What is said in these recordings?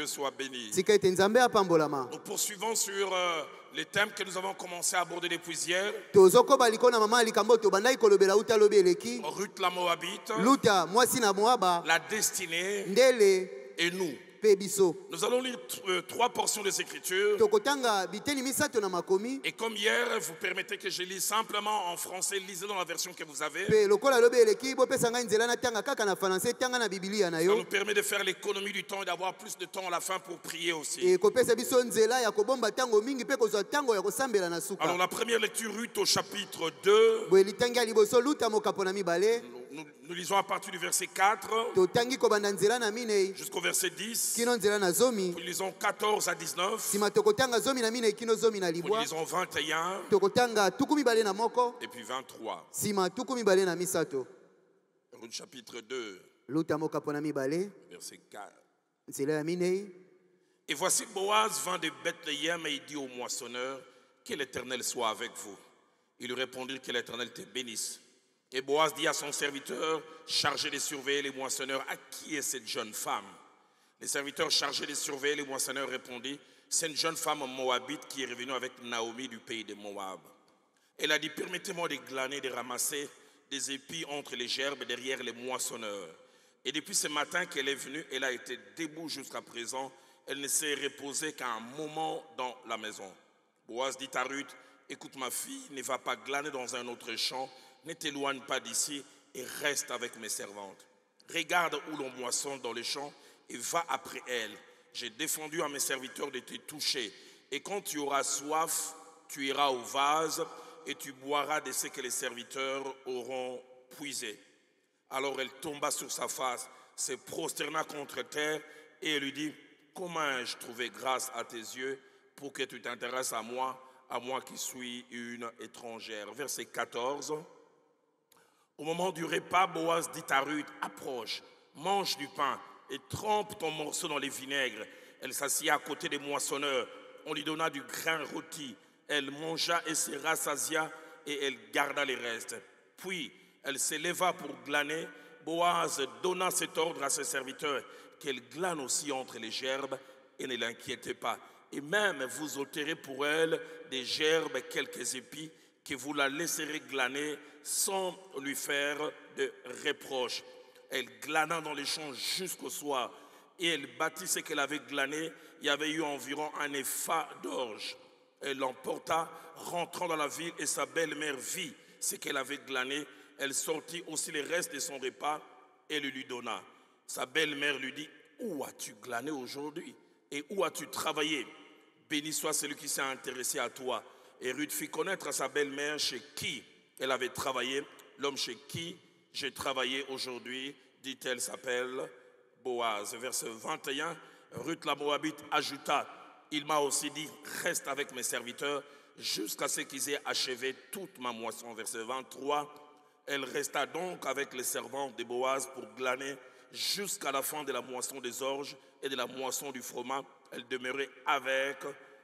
soit béni. tika ete nzambe apambolama. Nous poursuivons sur les thèmes que nous avons commencé à aborder depuis hier. tozokoba liko na mama likambo tobandaki kolobela uta lobi eleki. Ruth la Moabite, luta mwasi na moaba, la destinée ndele et nous. pe biso. Nous allons lire 3 portions des Écritures. tokotanga biteni misato na makomi. Et comme hier, vous permettez que je lise simplement en français, lisez dans la version que vous avez. pe lokola lobi eleki bopesa ngai nzela natanga kaka na français tanga na bibilia na Ça yo. nous permet de faire l'économie du temps et d'avoir plus de temps à la fin pour prier aussi. ekopesa biso nzela ya kobomba tango mingi pe kozwa tango ya kosambela na suka. Alors la première lecture, Ruth au chapitre 2. boye litangi ya liboso luta mokapo na mibale. Nous lisons à partir du verset 4 totangi kobanda nzela na minei jusqu'au verset 10. kino nzela na zomi. Nous lisons 14 à 19. sima tokotanga zomi na minei kino zomi na Nous libwa. lisons 21 tokotanga tuku mibale na moko et puis 23. sima tuku mibale na misato. Ruth chapitre 2, luta mokapo na mibale verset 4. nzela ya minei. Et voici Boaz vint de Bethléem et il dit au moissonneur, que l'Éternel soit avec vous. Il lui répondit, que l'Éternel te bénisse. Et Boaz dit à son serviteur, chargé de surveiller les moissonneurs, à qui est cette jeune femme? Les serviteurs chargés de surveiller les moissonneurs répondit, c'est une jeune femme moabite qui est revenue avec Naomi du pays de Moab. Elle a dit, permettez-moi de glaner, de ramasser des épis entre les gerbes derrière les moissonneurs. Et depuis ce matin qu'elle est venue, elle a été debout jusqu'à présent. Elle ne s'est reposée qu'à un moment dans la maison. Boaz dit à Ruth, écoute ma fille, ne va pas glaner dans un autre champ, ne t'éloigne pas d'ici et reste avec mes servantes. Regarde où l'on moissonne dans les champs et va après elle. J'ai défendu à mes serviteurs de te toucher. Et quand tu auras soif, tu iras au vase et tu boiras de ce que les serviteurs auront puisé. Alors elle tomba sur sa face, se prosterna contre terre et elle lui dit, comment ai-je trouvé grâce à tes yeux pour que tu t'intéresses à moi qui suis une étrangère. Verset 14. Au moment du repas, Boaz dit à Ruth, approche, mange du pain et trempe ton morceau dans les vinaigres. Elle s'assit à côté des moissonneurs. On lui donna du grain rôti. Elle mangea et se rassasia et elle garda les restes. Puis elle se leva pour glaner. Boaz donna cet ordre à ses serviteurs qu'elle glane aussi entre les gerbes et ne l'inquiétez pas. Et même vous ôterez pour elle des gerbes, quelques épis, que vous la laisserez glaner sans lui faire de reproches. Elle glana dans les champs jusqu'au soir et elle bâtit ce qu'elle avait glané. Il y avait eu environ un épha d'orge. Elle l'emporta, rentrant dans la ville, et sa belle-mère vit ce qu'elle avait glané. Elle sortit aussi les restes de son repas et le lui donna. Sa belle-mère lui dit, où as-tu glané aujourd'hui et où as-tu travaillé? Béni soit celui qui s'est intéressé à toi. Et Ruth fit connaître à sa belle-mère chez qui elle avait travaillé. L'homme chez qui j'ai travaillé aujourd'hui, dit-elle, s'appelle Boaz. Verset 21, Ruth la Moabite ajouta, il m'a aussi dit, reste avec mes serviteurs jusqu'à ce qu'ils aient achevé toute ma moisson. Verset 23, elle resta donc avec les servantes de Boaz pour glaner jusqu'à la fin de la moisson des orges et de la moisson du froment. Elle demeurait avec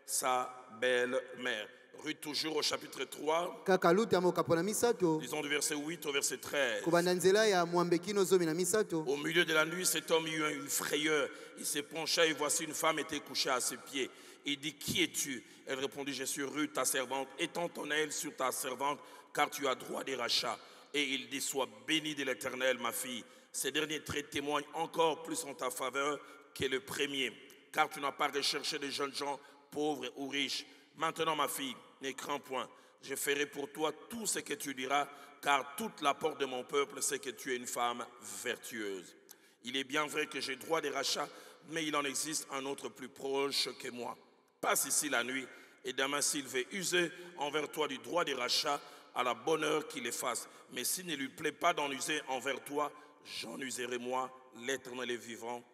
sa belle-mère. Ruth toujours au chapitre 3. kaka luta mokapo na misato. Disons du verset 8 au verset 13. kobanda nzela ya mwambe kino zomi na misato. Au milieu de la nuit, cet homme eut une frayeur. Il se pencha et voici une femme était couchée à ses pieds. Il dit, qui es-tu? Elle répondit, je suis Ruth, ta servante. Étends ton aile sur ta servante, car tu as droit des rachats. Et il dit, sois bénie de l'Éternel, ma fille. Ces derniers traits témoignent encore plus en ta faveur que le premier, car tu n'as pas recherché de jeunes gens pauvres ou riches. Maintenant, ma fille, ne crains point. Je ferai pour toi tout ce que tu diras, car toute la porte de mon peuple sait que tu es une femme vertueuse. Il est bien vrai que j'ai droit des rachats, mais il en existe un autre plus proche que moi. Passe ici la nuit, et demain s'il veut user envers toi du droit des rachats, à la bonne heure qu'il les fasse. Mais s'il ne lui plaît pas d'en user envers toi, j'en userai moi, l'Éternel est vivant.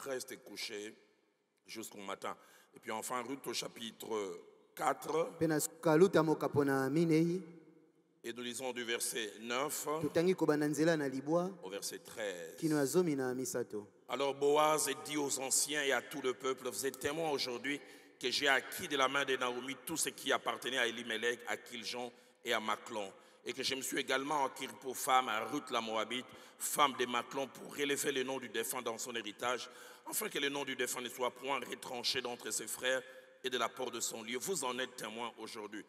Reste couché jusqu'au matin. Et puis enfin, Ruth au chapitre 4. Et nous lisons du verset 9 au verset 13. Alors Boaz dit aux anciens et à tout le peuple, vous êtes témoins aujourd'hui que j'ai acquis de la main de Naomi tout ce qui appartenait à Elimelech, à Kiljon et à Maclon. et que je me suis également acquis pour femme à Ruth la Moabite, femme de Machlon, pour relever le nom du défunt dans son héritage, afin que le nom du défunt ne soit point retranché d'entre ses frères et de la porte de son lieu. Vous en êtes témoins aujourd'hui.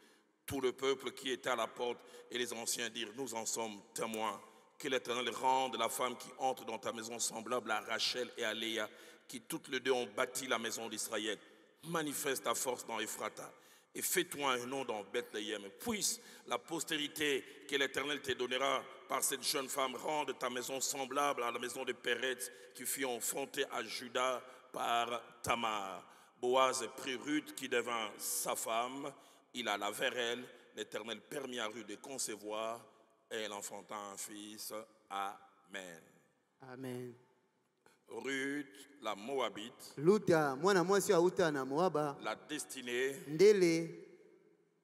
Tout le peuple qui était à la porte et les anciens dirent, nous en sommes témoins. Que l'Éternel rende la femme qui entre dans ta maison semblable à Rachel et à Léa, qui toutes les deux ont bâti la maison d'Israël. Manifeste ta force dans Ephrata et fais-toi un nom dans Bethléem. Puisse la postérité que l'Éternel te donnera par cette jeune femme rendre ta maison semblable à la maison de Péretz qui fut enfantée à Juda par Tamar. Boaz prit Ruth qui devint sa femme. Il alla vers elle. L'Éternel permit à Ruth de concevoir et elle enfanta un fils. Amen. Amen. Ruth, la Moabite, Luta mwana mwasi auta na Moaba la destinée ndele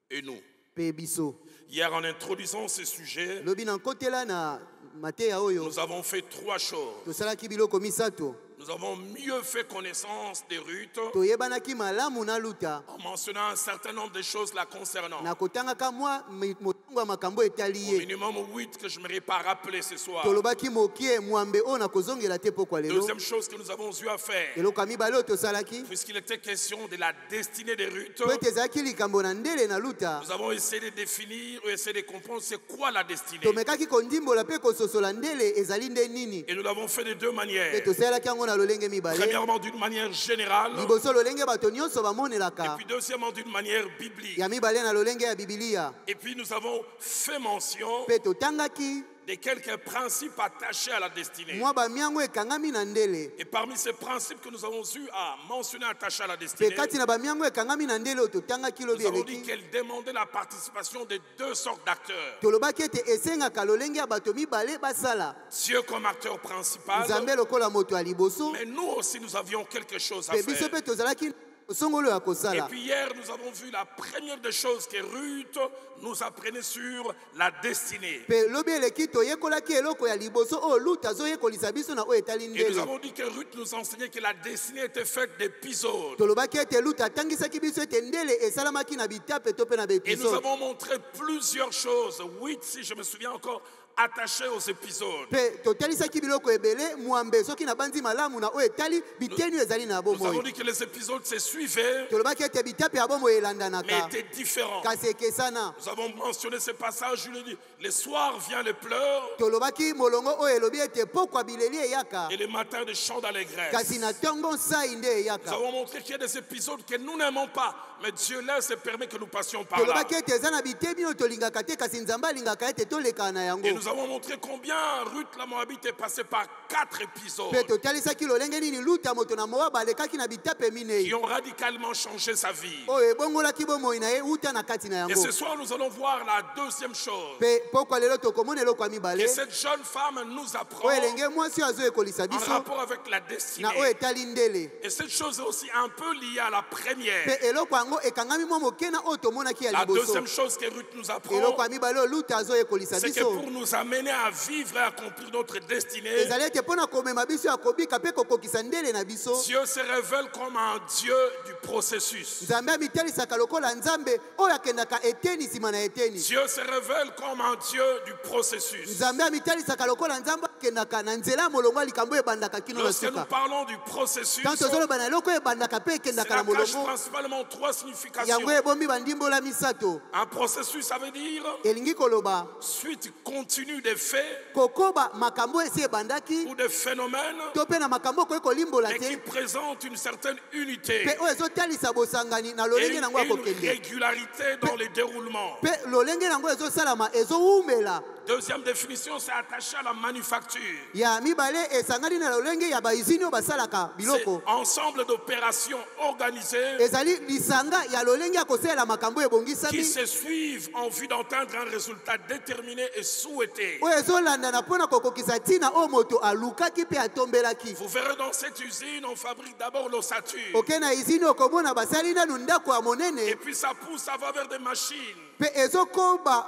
et nous. pe biso. Hier, en introduisant ce sujet, Lobi na nkotela na mateya oyo nous avons fait 3 choses. tosalaki biloko misato. Nous avons mieux fait connaissance de Ruth Toyebanaki malamu na Luta en mentionnant un certain nombre de choses la concernant. na kotangaka mwa motongo ya makambo etali Au ye. minimum 8 que je ne m'aurais pas rappelé ce soir. Tolobaki mokie mwambe oyo na kozongela te pokwa lelo. Deuxième chose que nous avons eu à faire, Eloko ya mibale oyo tosalaki puisqu'il était question de la destinée de Ruth, po ete ezalaki likambo na ndele na Luta. nous avons essayé de définir ou essayé de comprendre c'est quoi la destinée. Tomekaki kondimbola pe kososola ndele ezali nde nini. Et nous l'avons fait de 2 manières. Pe tosalaki yango na lolenge mibale. Premièrement, d'une manière générale, Liboso lolenge bato nyonso et bamonelaka. puis deuxièmement, d'une manière biblique. Ya mibale na lolenge ya Biblia. Et puis nous avons fait mention Pe totangaki de quelques principes attachés à la destinée. mwa bamiango ekangami na ndele. Et parmi ces principes que nous avons eu à mentionner attachés à la Pe destinée, kati na bamiango ekangami na ndele oyo totangaki lobi nous avons dit eleki. qu'elle demandait la participation de 2 sortes d'acteurs. Tolobaki ete esengaka lolenge ya bato mibale basala. Dieu comme acteur principal, Nzambe lokola moto ya liboso. mais nous aussi nous avions quelque chose à Pe biso faire. pe tozalaki songolo ya Et kosala. puis hier, nous avons vu la première des choses que Ruth nous apprenait sur la destinée. Pe lobi eleki toyekolaki eloko ya liboso oyo Luta azoyekolisa biso na oyo etali Et nous ndele. avons dit que Ruth nous enseignait que la destinée était faite d'épisodes. Tolobaki ete Luta atangisaki biso ete ndele esalamaki na bitape to pe na Et nous bepisode. avons montré plusieurs choses, 8 si je me souviens encore, attachées aux épisodes. Pe totalisaki biloko ebele mwambe soki na bandi malamu na oyo etali biteni oyo ezali na Nous avons bomoi. dit que les épisodes se suivaient, Tolobaki ete bitape ya bomoi mais elandanaka étaient différents. kasi ekesana. Nous avons mentionné ce passage, je l'ai dit, le soir vient les pleurs Tolobaki molongo oyo elobi ete pokwa bileli eyaka et le matin des chants d'allégresse. kasi na ntongo sai nde Nous eyaka. avons montré qu'il y a des épisodes que nous n'aimons pas, mais Dieu laisse et permet que nous passions par là. Tolobaki ete eza na bitemi oyo tolingaka te kasi Nzambe alingaka ete toleka na yango. Et nous avons montré combien Ruth la Moabite est passée par 4 épisodes Pe totalisaki lolenge nini Luta moto na Moaba alekaki na bitape qui minei ont radicalement changé sa vie. oyo ebongolaki bomoi na ye uta na kati na Et yango. ce soir, nous allons voir la deuxième chose. Pe pokwa lelo tokomona eloko ya Que mibale cette jeune femme nous apprend oyo elenge mwasi oyo azoyekolisa en biso rapport avec la na oyo destinée. etali ndele. Et cette chose est aussi un peu liée à la première. Pe eloko yango ekangami mwa moke na oyo tomonaki ya La liboso. deuxième chose que Ruth nous apprend, Eloko ya mibale oyo Luta azoyekolisa c'est que biso pour nous amener à vivre et à accomplir notre destinée, ezali ete mpo na komema biso ya kobika mpe kokokisa ndele na biso Dieu se révèle comme un Dieu du processus. Nzambe amitelisaka lokola Nzambe oyo akendaka eteni nsima na eteni. Dieu se révèle comme un Dieu du processus. Nzambe amitelisaka lokola Nzambe akendaka na nzela ya molongo ya likambo oyo ebandaka kino na Lorsque nous suka. parlons du processus, Tant tozoloba na eloko oyo ebandaka mpe ekendaka na cela cache molongo principalement 3 significations. yango ebombi bandimbola misato. Un processus, ça veut dire Elingi koloba suite continue des faits kokoba makambo esi ebandaki ou des phénomènes, to mpe na makambo okoki kolimbola mais qui te présentent une certaine unité mpe oyo ezotalisa bosangani na et lolenge nango ya une kokende régularité dans les déroulements. mpe lolenge nango ezosalama ezowumela. Deuxième définition, c'est attaché à la manufacture. Ya mibale esangani na lolenge ya baizini oyo basalaka C'est biloko ensemble d'opérations organisées ezali lisanga ya lolenge ya kosalela makambo qui ebongisami se suivent en vue d'atteindre un résultat déterminé et souhaité. oyo ezolandana mpo na kokokisa ntina oyo moto alukaki mpe atombelaki. Vous verrez dans cette usine, on fabrique d'abord l'ossature. oke na izini okomona basali nanu ndako ya Et monene puis ça pousse, ça va vers des machines. mpe ezokoba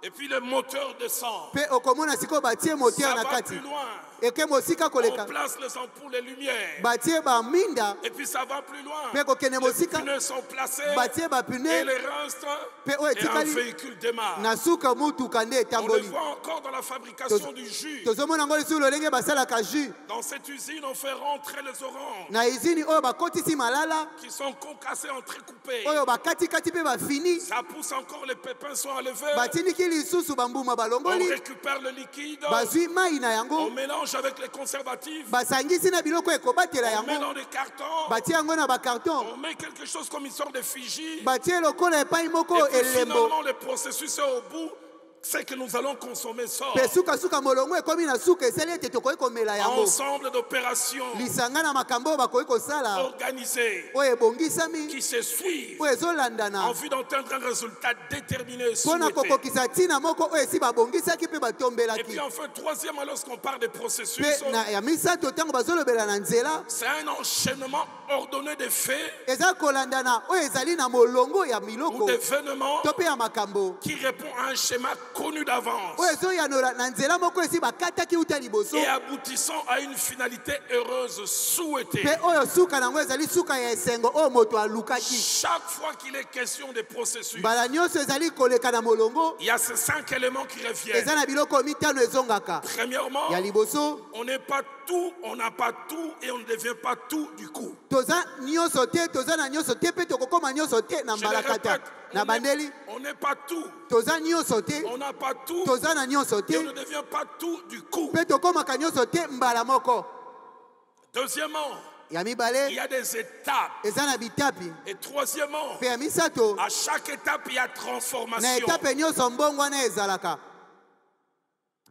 Et puis le moteur descend. mpe okomona sikoyo batie Ça moteur na va kati plus loin. eke mosika On koleka place les ampoules et lumières. batie baminda Et puis ça va plus loin. mpe kokende Les mosika pneus sont placés. batie Et bapune les restes. mpe oyo Et un etikali véhicule démarre. na suka mutuka nde On le etamboli voit encore dans la fabrication du jus. tozomona yango lisusu lolenge basalaka jus Dans cette usine, on fait rentrer les oranges na izini oyo bakotisi malala qui sont concassés, entrecoupés. oyo bakatikati mpe bafini Ça pousse encore, les pépins sont enlevés. batindiki lisusu bambuma On balongoli récupère le liquide. bazwi mai na On yango mélange avec les conservatifs. basangisi na biloko ekobatela On met yango dans des cartons. batie yango na bakarton On met quelque chose comme une sorte de figie. batie lokola epai moko Et puis elembo finalement, le processus est au bout. C'est que nous allons consommer sort. mpe sukasuka molongo ekomi na suka esali ete tokoki komela yango Ensemble d'opérations lisanga na makambo oyo bakoki kosala organisées oyo ebongisami qui se suivent oyo ezolandana en vue d'atteindre un résultat déterminé et mpo na souhaité. kokokisa ntina moko oyo esi babongisaki mpe Et batombelaki puis enfin, troisième, lorsqu'on parle de processus, mpe ya misato ntango bazolobela na nzela c'est un enchaînement ordonné des faits eza kolandana oyo ezali na molongo ya ou miloko d'événements to mpe ya makambo qui répond à un schéma connu d'avance oyo ezoyanola na nzela moko esi bakataki uta liboso et aboutissant à une finalité heureuse souhaitée. mpe oyo suka nango ezali suka ya esengo oyo moto alukaki Chaque fois qu'il est question de processus, mbala nyonso ezali koleka na molongo il y a ces 5 éléments qui reviennent. eza na biloko mitano ezongaka Premièrement, ya liboso on n'est pas tout, on n'a pas tout et on ne devient pas tout du coup. toza nyonso te toza na nyonso te mpe tokokoma nyonso te na Je le mbala kata répète, na bandeli on n'est pas tout, toza nyonso te on n'a pas tout toza na nyonso et on te ne devient pas tout du coup. mpe tokomaka nyonso te mbala moko Deuxièmement, ya il mibale y a des étapes. eza na bitapi Et troisièmement, mpe ya misato à chaque étape, il y a na transformation. etape nyonso mbongwana ezalaka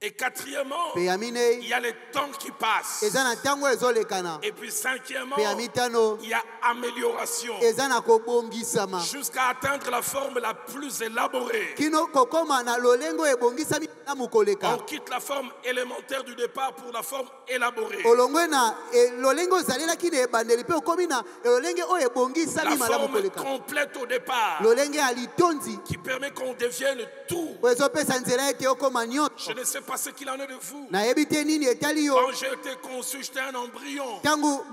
Et quatrièmement, mpe ya il minei y a les temps qui passent. eza na ntango ezolekana Et puis cinquièmement, mpe ya mitano il y a amélioration eza na kobongisama jusqu'à atteindre la forme la plus élaborée. kino kokoma na lolengo ebongisami malamu koleka On quitte la forme élémentaire du départ pour la forme élaborée. olongwe na lolengo ozalelaki na ebandeli mpe okomi na lolenge oyo ebongisami La malamu forme koleka complète au départ lolenge ya litondi qui permet qu'on devienne tout. oyo ezopesa nzela ete okoma nyonso Je ne sais pas ce qu'il en est de vous. nayebi te nini etali yo Quand j'ai été conçu, j'étais un embryon. ntango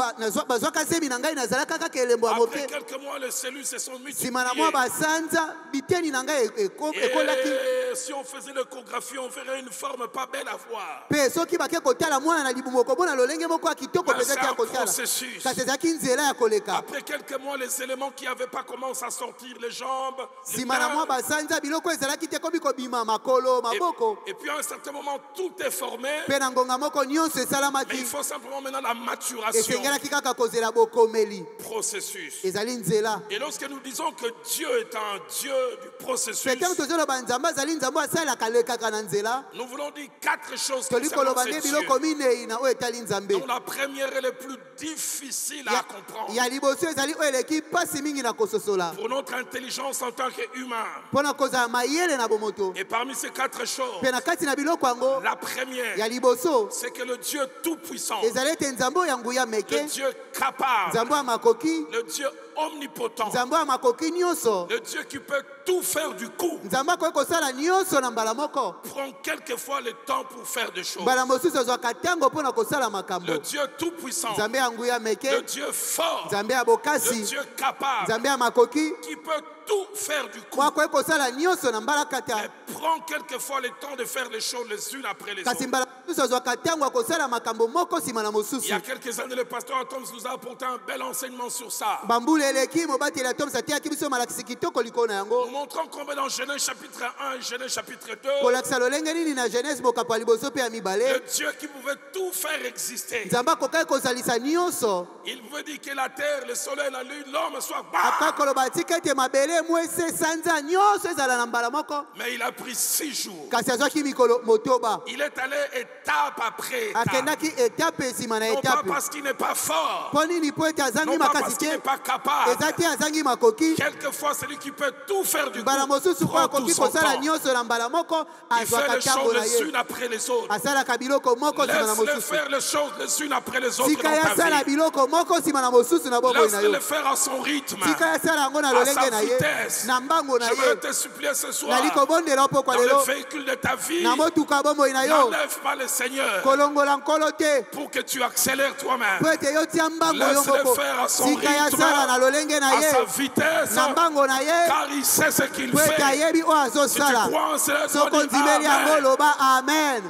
bazwaka semi na ngai nazalaka kaka elembo ya Après moke quelques mois, les cellules se sont nsima na mwa multipliées. basanza biteni na ngai ekolaki Et si on faisait l'échographie, on verrait une forme pas belle à voir. mpe soki bake kotala mwana na libumu okomona lolenge moko ya kitoko Mais c'est mpezaki ya un kotala processus. kasi ezalaki nzela ya koleka Après quelques mois, les éléments qui n'avaient pas commencé à sortir, les jambes, les nsima na mwa mains. basanza biloko ezalaki te komi kobima makolo maboko Et puis à un certain moment, tout est formé. mpe na ngonga moko nyonso Mais il esalamaki faut simplement maintenant la maturation. esengelaki kaka kozela bokomeli Processus. ezali nzela Et lorsque nous disons que Dieu est un Dieu du processus, mpe ntango tozoloba nzambe azali nzambe asalaka alekaka na nzela nous voulons dire 4 choses toli concernant koloba ce nde Dieu. biloko minei na oyo etali nzambe Donc la première est le plus difficile à comprendre. ya liboso ezali oyo eleki mpasi mingi na kososola Pour notre intelligence en tant qu'humain. mpo na kozala mayele na bomoto Et parmi ces 4 choses, mpe na kati na biloko yango la première, ya liboso c'est que le Dieu tout-puissant, ezali ete nzambe oyo ya nguya le meke Dieu capable, nzambe ya makoki le Dieu omnipotent, nzambe ya makoki nyonso le Dieu qui peut tout faire du coup, nzambe akoki kosala nyonso na mbala moko prend quelquefois le temps pour faire des choses. mbala mosusu azwaka ntango mpo na kosala makambo Le Dieu tout-puissant, nzambe ya nguya le meke Dieu fort, nzambe ya le bokasi Dieu capable, nzambe ya makoki qui peut tout faire du coup, po akoki kosala nyonso na mbala kata mais prend quelquefois le temps de faire les choses les unes après les kasi autres. mbala mosusu azwaka ntango ya kosala makambo moko nsima na Il y mosusu a quelques années, le pasteur Atoms nous a apporté un bel enseignement sur ça. bambula eleki mobateli ya toms ateyaki biso malakisi kitoko likolo na Nous yango montrons combien dans Genèse chapitre 1 et Genèse chapitre 2, kolakisa lolenge nini na genese mokapo ya liboso mpe ya le mibale Dieu qui pouvait tout faire exister. nzambe akokaki kozalisa nyonso Il pouvait dire que la terre, le soleil, la lune, l'homme soit bas. akokaki koloba atika ete mabele mwese sanza nyonso ezala na mbala moko Mais il a pris 6 jours. kasi azwaki mikolo motoba Il est allé étape après étape. akendaki etape nsima na Non pas etape parce qu'il n'est pas fort. mpo nini mpo ete azangi Non pas makasi parce qu'il te n'est pas capable. eza te azangi makoki Quelquefois, celui qui peut tout faire du coup, mbala mosusu mpo prend tout akoki son kosala temps. nyonso na mbala moko Il fait azwaka les ntango na choses les ye unes après les autres. asalaka biloko moko nsima na Laisse-le mosusu faire les choses les unes après les autres tika dans ya ta asala vie. biloko moko nsima na mosusu na bomoi na yo Laisse-le faire à son rythme, tika ya asala yango na à lolenge sa na ye vitesse, vitesse. na mbango na J'aimerais ye te supplier ce soir. nali kobondela mpo kwa Dans lelo le véhicule de ta vie, na motuka bomoi na yo n'enlève pas le Seigneur kolongola nkolo te pour que tu accélères toi-même. po ete yo tia mbango yo Laisse-le moko faire à son sika ya rythme, sala na lolenge na à sa ye vitesse, na mbango na ye car il sait ce qu'il po ete fait. ayebi oyo Si tu azosala crois en cela, tu soko dois dire ndimeli yango Amen. loba amen.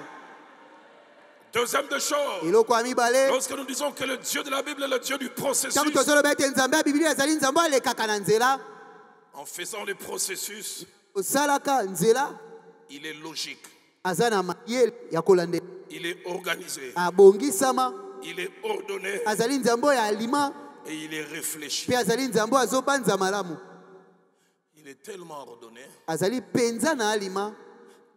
Deuxième des choses, eloko ya mibale lorsque nous disons que le Dieu de la Bible est le Dieu du processus, ntango tozoloba ete nzambe ya biblia ezali nzambe alekaka na nzela en faisant le processus, osalaka nzela il est logique, aza na mayele ya kolandela il est organisé, abongisama il est ordonné azali nzambe oyo alima et il est réfléchi. mpe azali nzambe oyo azobanza malamu Il est tellement ordonné, azali penza na alima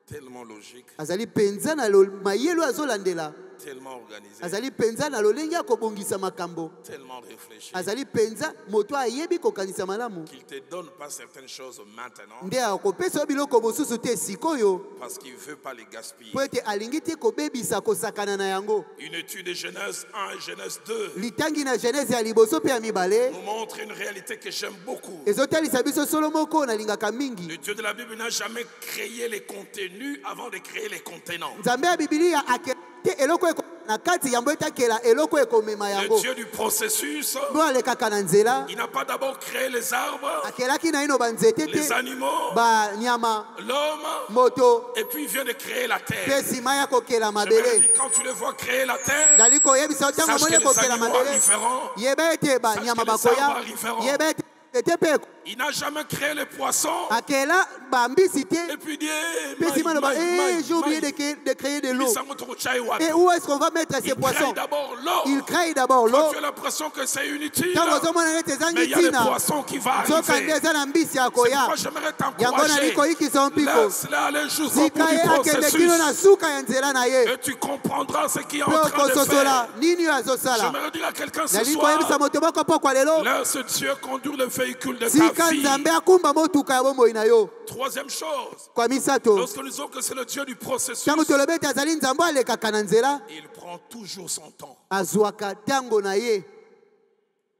tellement logique, azali penza na mayele oyo azolandela tellement organisé, azali penza na lolenge ya kobongisa makambo tellement réfléchi, azali penza moto ayebi kokanisa malamu qu'il ne te donne pas certaines choses maintenant nde akopesa yo biloko mosusu te sikoyo parce qu'il ne veut pas les gaspiller. po ete alingi te kobebisa kosakana na yango. Une étude de Genèse 1 et Genèse 2 litangi na genese ya liboso mpe ya mibale nous montre une réalité que j'aime beaucoup. ezotalisa biso solo moko nalingaka Le mingi Dieu de la Bible n'a jamais créé les contenus avant de créer les contenants. nzambe ya bibilia akela te eloko na kati yango etakela eloko ekomema Le yango Dieu du processus, mpo alekaka na nzela il n'a pas d'abord créé les arbres, akelaki na ino banzete les te animaux, banyama l'homme, moto et puis il vient de créer la mpe terre. nsima ya kokela Je me mabele dis, quand tu le vois créer la terre, nali koyebisa yo ntango sache omoni que les kokela animaux mabele arriveront. yeba ete banyama Sache que les bakoya arbres arriveront. yeba ete nzete mpe Il n'a jamais créé les poissons. akela bambisi Et te puis dit, mpe nsima loba j'ai oublié de créer de l'eau. Et où est-ce qu'on va mettre ces il poissons? crée d'abord l'eau. Il crée d'abord Quand l'eau. tu as l'impression que c'est inutile, Ntango ozomona neti mais ezangi il y a des ntina poissons qui vont nzoka nde arriver. eza na mbisi ya C'est koya pourquoi j'aimerais yango nali t'encourager. koyikisa mpiko Laisse-le aller jusqu'au bout sika du ye akende kino na processus. suka ya nzela na ye Et tu comprendras ce qu'il est en mpe train de okososola faire. nini oyo azosala. J'aimerais dire à quelqu'un ce Nali soir, koyebisa moto moko pokwa lelo laisse Dieu conduire le véhicule de ta sika vie. nzambe akumba motuka ya bomoi na yo. Troisième chose, Kwa misato lorsque nous disons que c'est le Dieu du processus, ntango tolobi ete azali nzambe alekaka na nzela il prend toujours son temps. azwaka ntango na ye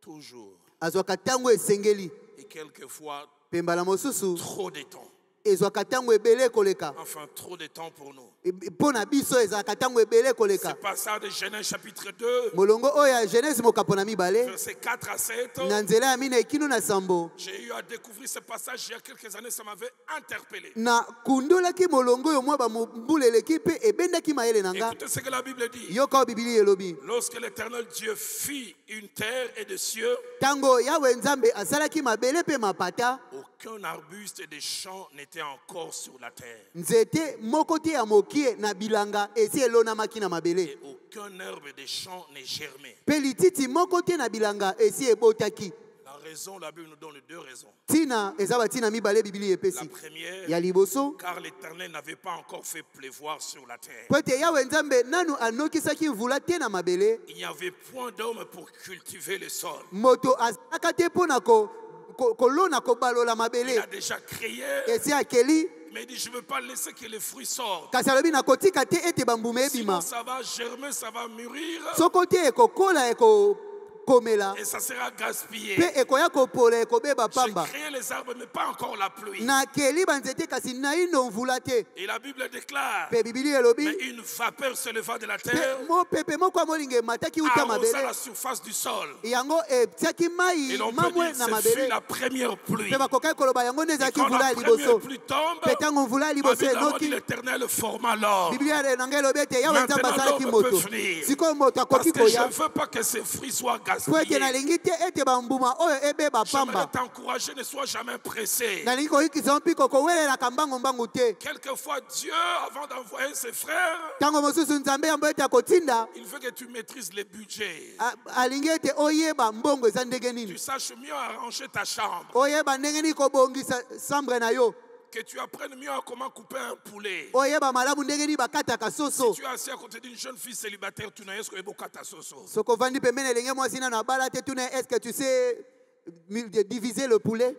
Toujours. azwaka ntango esengeli Et quelquefois, mpe mbala mosusu trop de temps. ezwaka ntango ebele koleka Enfin, trop de temps pour nous. mpo na biso ezalaka ntango ebele koleka. C'est pas ça de Genèse chapitre 2, molongo oyo ya genese mokapo na mibale versets 4 à 7. na nzela ya mina ekino na sambo J'ai eu à découvrir ce passage il y a quelques années, ça m'avait interpellé. na kundolaki molongo oyo mwa bambula eleki mpe ebendaki mayele na nga. Écoutez ce que la Bible dit. yoka oyo bibili elobi Lorsque l'Éternel Dieu fit une terre et des cieux, ntango yawe nzambe asalaki mabele mpe mapata aucun arbuste des champs n'était encore sur la terre. nzete moko te ya mokie na bilanga esi elonamaki na mabele Et aucun herbe des champs n'est germé. mpe lititi moko te na bilanga esi ebotaki. La raison, la Bible nous donne deux raisons. ntina eza batina mibale bibili La epesi première, ya liboso car l'Éternel n'avait pas encore fait pleuvoir sur la terre. po ete yawe nzambe nanu anokisaki mvula te na mabele. Il n'y avait point d'homme pour cultiver le sol. moto azalaka te mpo na kolona kobalola Il mabele a déjà créé, esi akeli mais il dit, je ne veux pas laisser que les fruits sortent. kasi alobi nakotika te ete bambuma Sinon, ebima ça va germer, ça va mûrir, soko te ekokola ekokomela et ça sera gaspillé. mpe ekoya kopola ekobeba J'ai pamba. créé les arbres, mais pas encore la pluie. nakeli banzete kasi naino mvula te. Et la Bible déclare, mpe bibili elobi mais une vapeur se leva de la terre, mpe mopepe moko ya molinga emataki uta arrosa mabele la surface du sol. yango etiaki Et mai l'on peut mamwe dire na que ce fut mabele la première pluie. mpe bakokaki koloba yango nde Et ezalaki quand mvula la ya première liboso pluie tombe, mpe ntango mvula ya la liboso Bible a dit enoki l'Éternel forma l'homme. biblia nanga elobi ete yawe nzambe Maintenant, asalaki l'homme moto peut venir. sikoyo moto Parce akoki que je koya ne veux pas que ces fruits soient po ete gaspillés. nalingi te ete bambuma oyo ebeba J'aimerais pamba. t'encourager, ne sois jamais pressé. nalingi koyikisa mpiko kowelelaka mbangombangu te. Quelquefois, Dieu, avant d'envoyer ses frères, ntango mosusu nzambe yambo ete akotinda il veut que tu maîtrises les budgets. alingi ete oyeba mbongo eza ndenge Tu nini, saches mieux arranger ta chambre. oyeba ndenge nini kobongisa sambre na yo, Que tu apprennes mieux à comment couper un poulet. oyeba malamu ndenge nini bakataka Si soso. tu es assis à côté d'une jeune fille célibataire, tu n'as pas ta soso. soki ovandi pembeni elenge mwasi nano abala te tuna est-ce que tu sais diviser le poulet.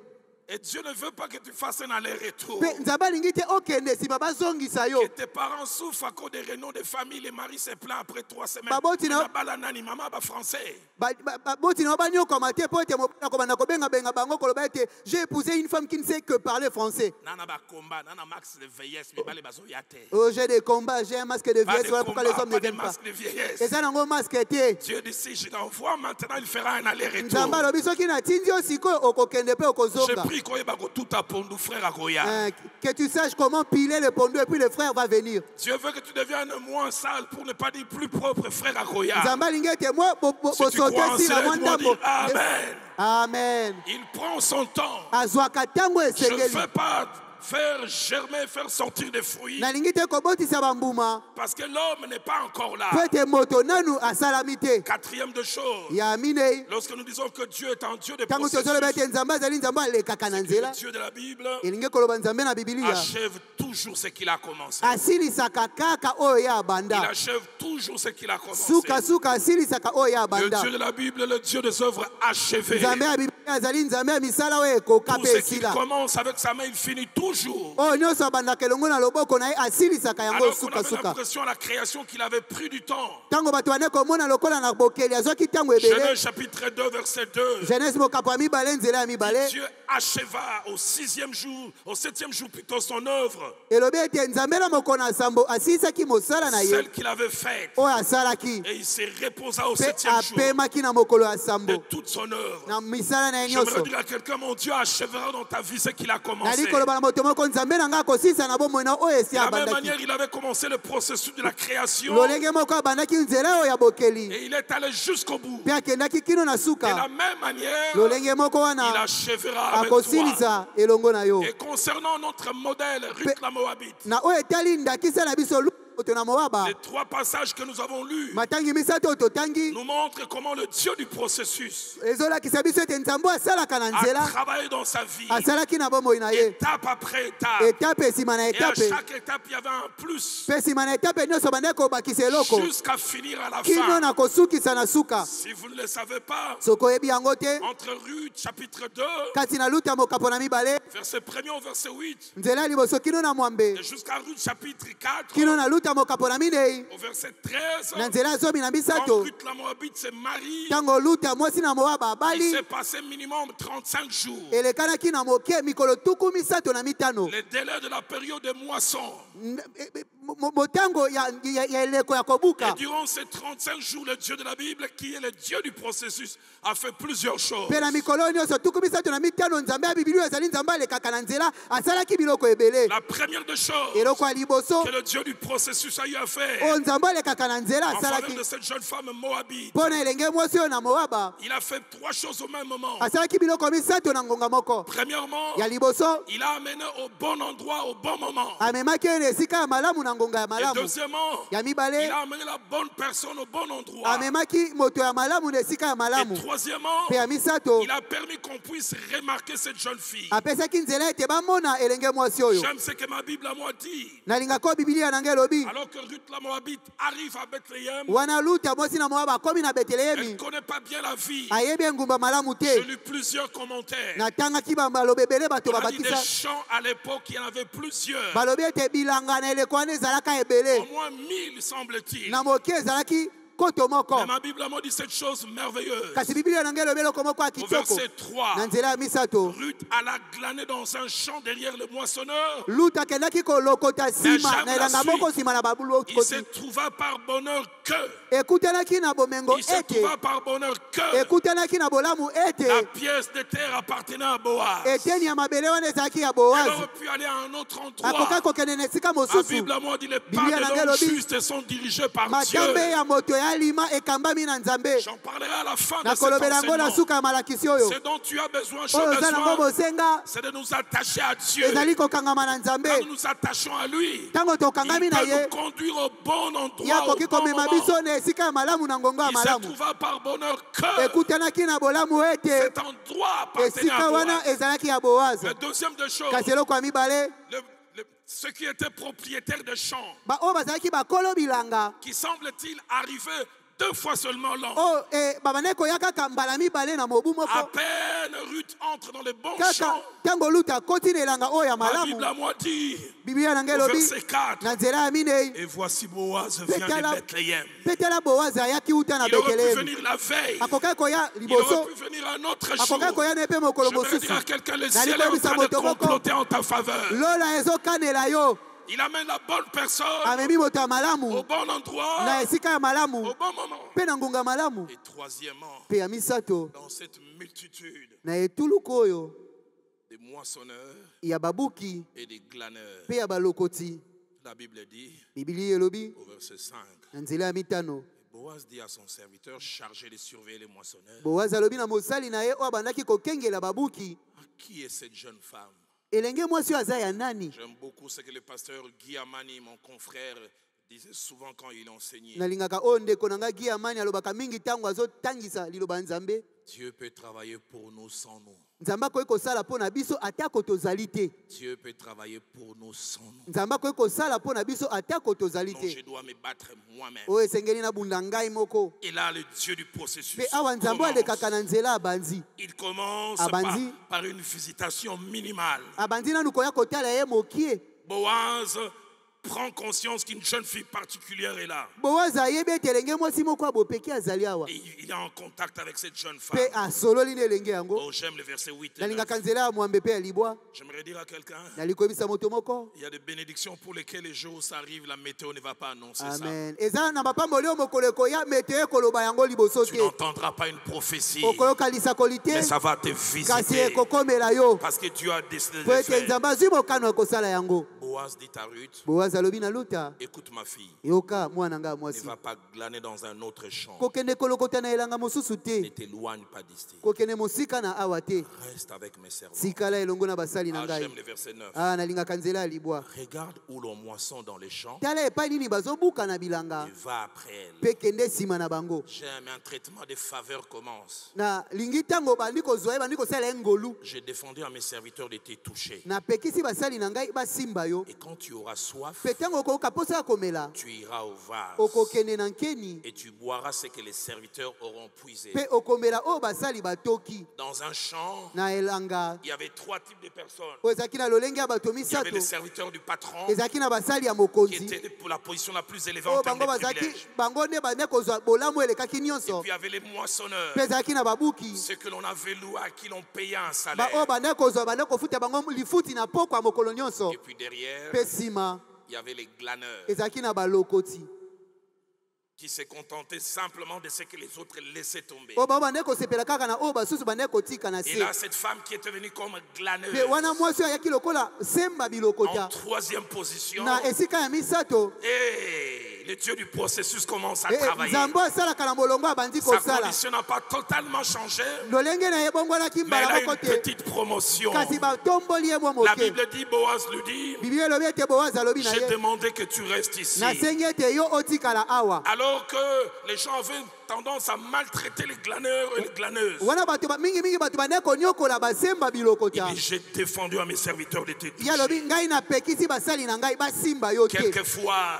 Et Dieu ne veut pas que tu fasses un aller-retour. mpe nzambe alingi te okende nsima bazongisa yo Que tes parents souffrent à cause des réunions de famille. Les maris se plaignent après 3 semaines. Baboti na- Balanani, maman, français. botina banyokama te mpo ete mobali akobanda kobengabenga bango koloba ete j'ai épousé une femme qui ne sait que parler français. Nana ba combat, nana max de vieillesse, mais bale bazo yate. Oh, j'ai des combats, j'ai un masque de Pas vieillesse, de voilà pourquoi les combat, hommes ne pas de viennent pas. masque de vieillesse. eza nango masque te Dieu dit si je l'envoie maintenant, il fera un aller-retour. nzambe alobi soki natindi yo sikoyo okokende mpe J'ai okozonga. pris koyeba ko tout à pondu frère Agoya. Que tu saches comment piler le pondu et puis le frère va venir. Dieu veut que tu deviennes moins sale pour ne pas dire plus propre frère Agoya. nzambe alingi ete mwa Si tu crois en bosote si na cela, mwa tu dois ndambo. dire Amen. Amen. Il prend son temps. azwaka ntango Je ne esengeli veux pas faire germer, faire sortir des fruits. nalingi te kobotisa bambuma Parce que l'homme n'est pas encore là. po ete moto nanu asalami te. Quatrième de choses. ya minei Lorsque nous disons que Dieu est un Dieu de ntango tozoloba processus, ete nzambe azali nzambe alekaka na le nzela Dieu de la Bible elingi koloba nzambe na bibilia achève toujours ce qu'il a commencé. asilisaka kaka oyo ye Il abanda achève toujours ce qu'il a commencé. sukasuka asilisaka oyo ye Le abanda. Dieu de la Bible, le Dieu des œuvres achevées. nzambe ya bibilia azali nzambe ya misala oyo ekoka Tout mpe ce qu'il esila commence avec sa main, il finit toujours. oyo nyonso abandaka elongo na loboko na ye asilisaka yango Alors qu'on avait sukasuka. l'impression à la création qu'il avait pris du temps. ntango bato bane komona lokola na bokeli azwaki ntango ebele. Genèse chapitre 2, verset 2. Genèse mokapo ya mibale nzela ya mibale Dieu acheva au 6e jour, au 7e jour plutôt son œuvre, elobi ete nzambe na moko na sambo asilisaki mosala na ye celle qu'il avait faite. oyo asalaki Et il se reposa au mpe 7e jour apemaki na mokolo ya de sambo toute son œuvre. na misala na ye J'aimerais nyonso. dire à quelqu'un, mon Dieu achèvera dans ta vie ce qu'il a commencé. nali koloba na moto moko nzambe na ngai akosilisa na bomoi na oyo esi De la même abandaki manière, il avait commencé le processus de la création lolenge moko abandaki nzela oyo ya bokeli et il est allé jusqu'au bout. mpe akendaki kino na De la suka même manière, lolenge moko il wana achèvera avec toi. akosilisa elongo na yo. Et concernant notre modèle, Ruth la Moabite, na oyo etali ndakisa na biso moto na moaba les 3 passages que nous avons lus matangi misato oyo totangi nous montrent comment le Dieu du processus ezolakisa biso ete nzambe asalaka na a nzela travaillé dans sa vie, asalaki na bomoi na ye étape après étape. etape esima na Et à etape chaque étape, il y avait un plus mpe esima na etape nyonso bandaki kobakisa eloko jusqu'à finir à la kino fin. na kosukisa na suka. Si vous ne le savez pas, soki oyebi yango te entre Ruth chapitre 2, kati na luta mokapo na mibale verset 1er au verset 8, nzela ya liboso kino na mwambe et jusqu'à Ruth chapitre 4, kino na luta mokapo na minei au verset 13, na nzela ya zomi na quand misato Ruth la Moabite se marie, ntango luta mwasi na moaba il abali s'est passé minimum 35 jours. elekanaki na moke mikolo tuku misato na mitano. Le délai de la période de moisson. motango ya eleko ya Et kobuka. durant ces 35 jours, le Dieu de la Bible, qui est le Dieu du processus, a fait plusieurs choses. mpe na mikolo nyonso tuku misato na mitano nzambe ya bibilio ezali nzambe alekaka na nzela asalaki biloko ebele. La première des choses eloko ya liboso que le Dieu du processus a eu à faire oyo nzambe alekaka na nzela en faveur asalaki de cette jeune femme moabite, mpo na elenge mwasi oyo na moaba il a fait 3 choses au même moment. asalaki biloko misato na ngonga moko. Premièrement, ya liboso il a amené au bon endroit, au bon moment. amemaki oyo na esika ya malamu na ngonga ya Et malamu. deuxièmement, ya il mibale a amené la bonne personne au bon endroit. amemaki moto ya malamu na esika ya Et malamu. troisièmement, mpe ya misato il a permis qu'on puisse remarquer cette jeune fille. apesaki nzela ete bamona elenge mwasi oyo. J'aime ce que ma Bible à moi dit. nalingaka oyo bibilia na ngai elobi Alors que Ruth la Moabite arrive à Bethléem, wana luta mwasi na moaba akomi na elle ne betelehemi connaît pas bien la vie. ayebi engumba malamu J'ai te. lu plusieurs commentaires. natangaki baloba ebele bato On a dit des babakisa chants à l'époque, il y en avait plusieurs. balobi ete bilanga na eleko wana ezalaka Au ebele moins 1000, semble-t-il. na moke ezalaki koto moko. Mais ma Bible à moi dit cette chose merveilleuse. kasi bibilia na ngai elobi eloko moko ya Au kitoko verset 3, na nzela ya misato. Ruth alla glaner dans un champ derrière le moissonneur. luta akendaki kolokota nsima na elanga moko nsima na Il se babulokoti. trouva par bonheur que, ekutanaki na bomengo il se ete trouva par bonheur que ekutanaki na bolamu la ete pièce de terre appartenait à Boaz. eteni ya mabele wana ezalaki ya Elle boazi. aurait pu aller à un autre akoka endroit. kokende na esika La mosusu. Bible à moi dit les pas Biblia na de ngai l'homme elobi, juste sont dirigés par Dieu. matambe ya moto ya lima ekambami na nzambe. J'en parlerai à la fin de cet nakolobela yango na enseignement. suka ya malakisi oyo. Ce dont tu as besoin, j'ai oyo oza nango besoin, bosenga c'est de nous attacher à Dieu. ezali kokangama na Quand nzambe. nous nous attachons à lui, ntango il tokangami na peut ye nous conduire au bon ye endroit, au akoki bon komema moment. biso na esika ya malamu na ngongo ya Il se malamu. trouva par bonheur que ekutanaki na bolamu ete cet endroit appartenait esika à wana Boaz. ezalaki ya boazi. Le deuxième des choses, kasi eloko ya mibale ceux qui étaient propriétaires des champs, baoyo bazalaki bakolo bilanga qui semble-t-il arriver 2 fois seulement l'an. babandaki koya kaka mbala mibale na mobu moko. À peine Ruth entre dans les bons Kaka champs. ntango luta akoti na elanga oyo ya La malamu. Bible à moi dit, Biblia na ngai au elobi verset 4, na nzela ya minei. et voici Boaz vient de Bethléem. Petela Boaz ayaki uta na Il aurait pu Betlehem. venir la veille. Akokaki koya Il aurait liboso. pu venir un autre jour. Akokaki koya na epe mokolo J'aimerais mosusu. dire à quelqu'un, le Nali ciel est en koyebisa train de moto moko. comploter en ta faveur. Lola ezokanela yo. Il amène la bonne personne Amemi moto ya malamu au bon endroit, na esika ya malamu au bon moment. mpe na ngunga malamu. Et troisièmement, Mpe ya misato dans cette multitude na etuluku oyo des moissonneurs ya babuki et des glaneurs, mpe ya balokoti. la Bible dit Biblia elobi au verset 5, na nzela ya mitano. Boaz dit à son serviteur chargé de surveiller les moissonneurs, Boaz alobi na mosali na ye oyo abandaki kokengela babuki, qui est cette jeune femme? elenge mwasi oyo aza ya nani? J'aime beaucoup ce que le pasteur Guy Amani, mon confrère, disait souvent quand il enseignait. Nalingaka oyo ndeko na ngai Giamani alobaka mingi ntango azotangisa liloba ya Nzambe. Dieu peut travailler pour nous sans nous. Nzambe akoki kosala mpo na biso atako tozali te. Dieu peut travailler pour nous sans nous. Nzambe akoki kosala mpo na biso atako tozali Donc je te. dois me battre moi-même. Oyo esengeli nabunda ngai moko. Et là, le Dieu du processus Mpe awa Nzambe alekaka na nzela abanzi. il commence Abanzi. par une visitation minimale. Abanzi nanu koya kotala ye mokie. Boaz prend conscience qu'une jeune fille particulière est là. Boaz ayebi ete elenge mwasi moko abopeki azali awa. Et il est en contact avec cette jeune femme. Mpe asololi na elenge yango. Oh, j'aime le verset 8 et 9. Nalingaka nzela ya mwambe mpe ya libwa. J'aimerais dire à quelqu'un, Nali koyebisa moto moko. il y a des bénédictions pour lesquelles les jours où ça arrive, la météo ne va pas annoncer Amen. Eza na bapamboli oyo mokolo ekoya meteo ekoloba yango liboso ça. Tu te. n'entendras pas une prophétie, Okoyoka lisakoli te. mais ça va te Kasi visiter. ekokomela yo. Parce que Dieu a décidé de Po le ete faire. Nzambe azwi mokano ya kosala yango. Boaz dit à Ruth, Boaz alobi na luta. écoute ma fille, Yoka mwana nga ne mwasi. va pas glaner dans un autre champ. Kokende kolokota na elanga mosusu Ne te. t'éloigne pas d'ici. Kokende mosika na awa te. Reste avec mes servants. Sikala elongo na basali na Ah, ngai. j'aime le verset 9. Nalingaka nzela ya libwa. Regarde où l'on moissonne dans les champs Tala epai nini bazobuka na bilanga. et va après elle. Mpe kende nsima na bango. J'aime un traitement de faveur commence. Na lingi ntango bandi kozwa ye bandi kosala ye ngolu. J'ai défendu à mes serviteurs de te toucher. Napekisi basali na ngai basimba yo. Et quand tu auras soif, Mpe ntango okoyoka posa ya komela. tu iras au vase Okokende na nkeni. et tu boiras ce que les serviteurs auront puisé. Mpe okomela oyo basali batoki. Dans un champ, Na elanga. il y avait 3 types de personnes. Oyo ezalaki na lolenge ya bato Il y avait misato. les serviteurs du patron Ezalaki na basali ya qui mokonzi. étaient pour la position la plus élevée Oyo en termes bango de bazalaki privilèges. bango nde bande kozwa bolamu elekaki Et nyonso. puis il y avait les moissonneurs, Mpe ezalaki na babuki. ceux que l'on avait loués, à qui l'on payait un Oyo salaire. bande kozwa bande kofuta bango lifuti na poko ya mokolo nyonso. Et puis derrière, Mpe nsima il y avait les glaneurs ezalaki na balokoti. qui se contentaient simplement de ce que les autres laissaient tomber. Oyo bango bande kosepela kaka na oyo basusu bande kotika na Et se. là, cette femme qui était venue comme glaneuse, Mpe wana mwasi oyo ayaki lokola semba en bilokota. 3e position, Na esika ya misato. et le Dieu du processus commence à Eh, travailler. Nzambe asalaka na molongo abandi Sa kosala. condition n'a pas totalement changé, Lolenge na ye bongwanaki mais elle mbala a moko une te. petite promotion. Kasi batomboli ye mwa La moke. Bible dit, Boaz lui dit, Biblia elobi ete Boaz alobi na j'ai ye. demandé que tu restes ici. Nasengi ete yo otikala awa. Alors que les gens avaient tendance à maltraiter les glaneurs et les glaneuses. Wana bato mingi bato bande konyokola basemba bilokota. Et j'ai défendu à mes serviteurs de te Ye alobi toucher. ngai napekisi basali na ngai basimba yo te. Quelquefois,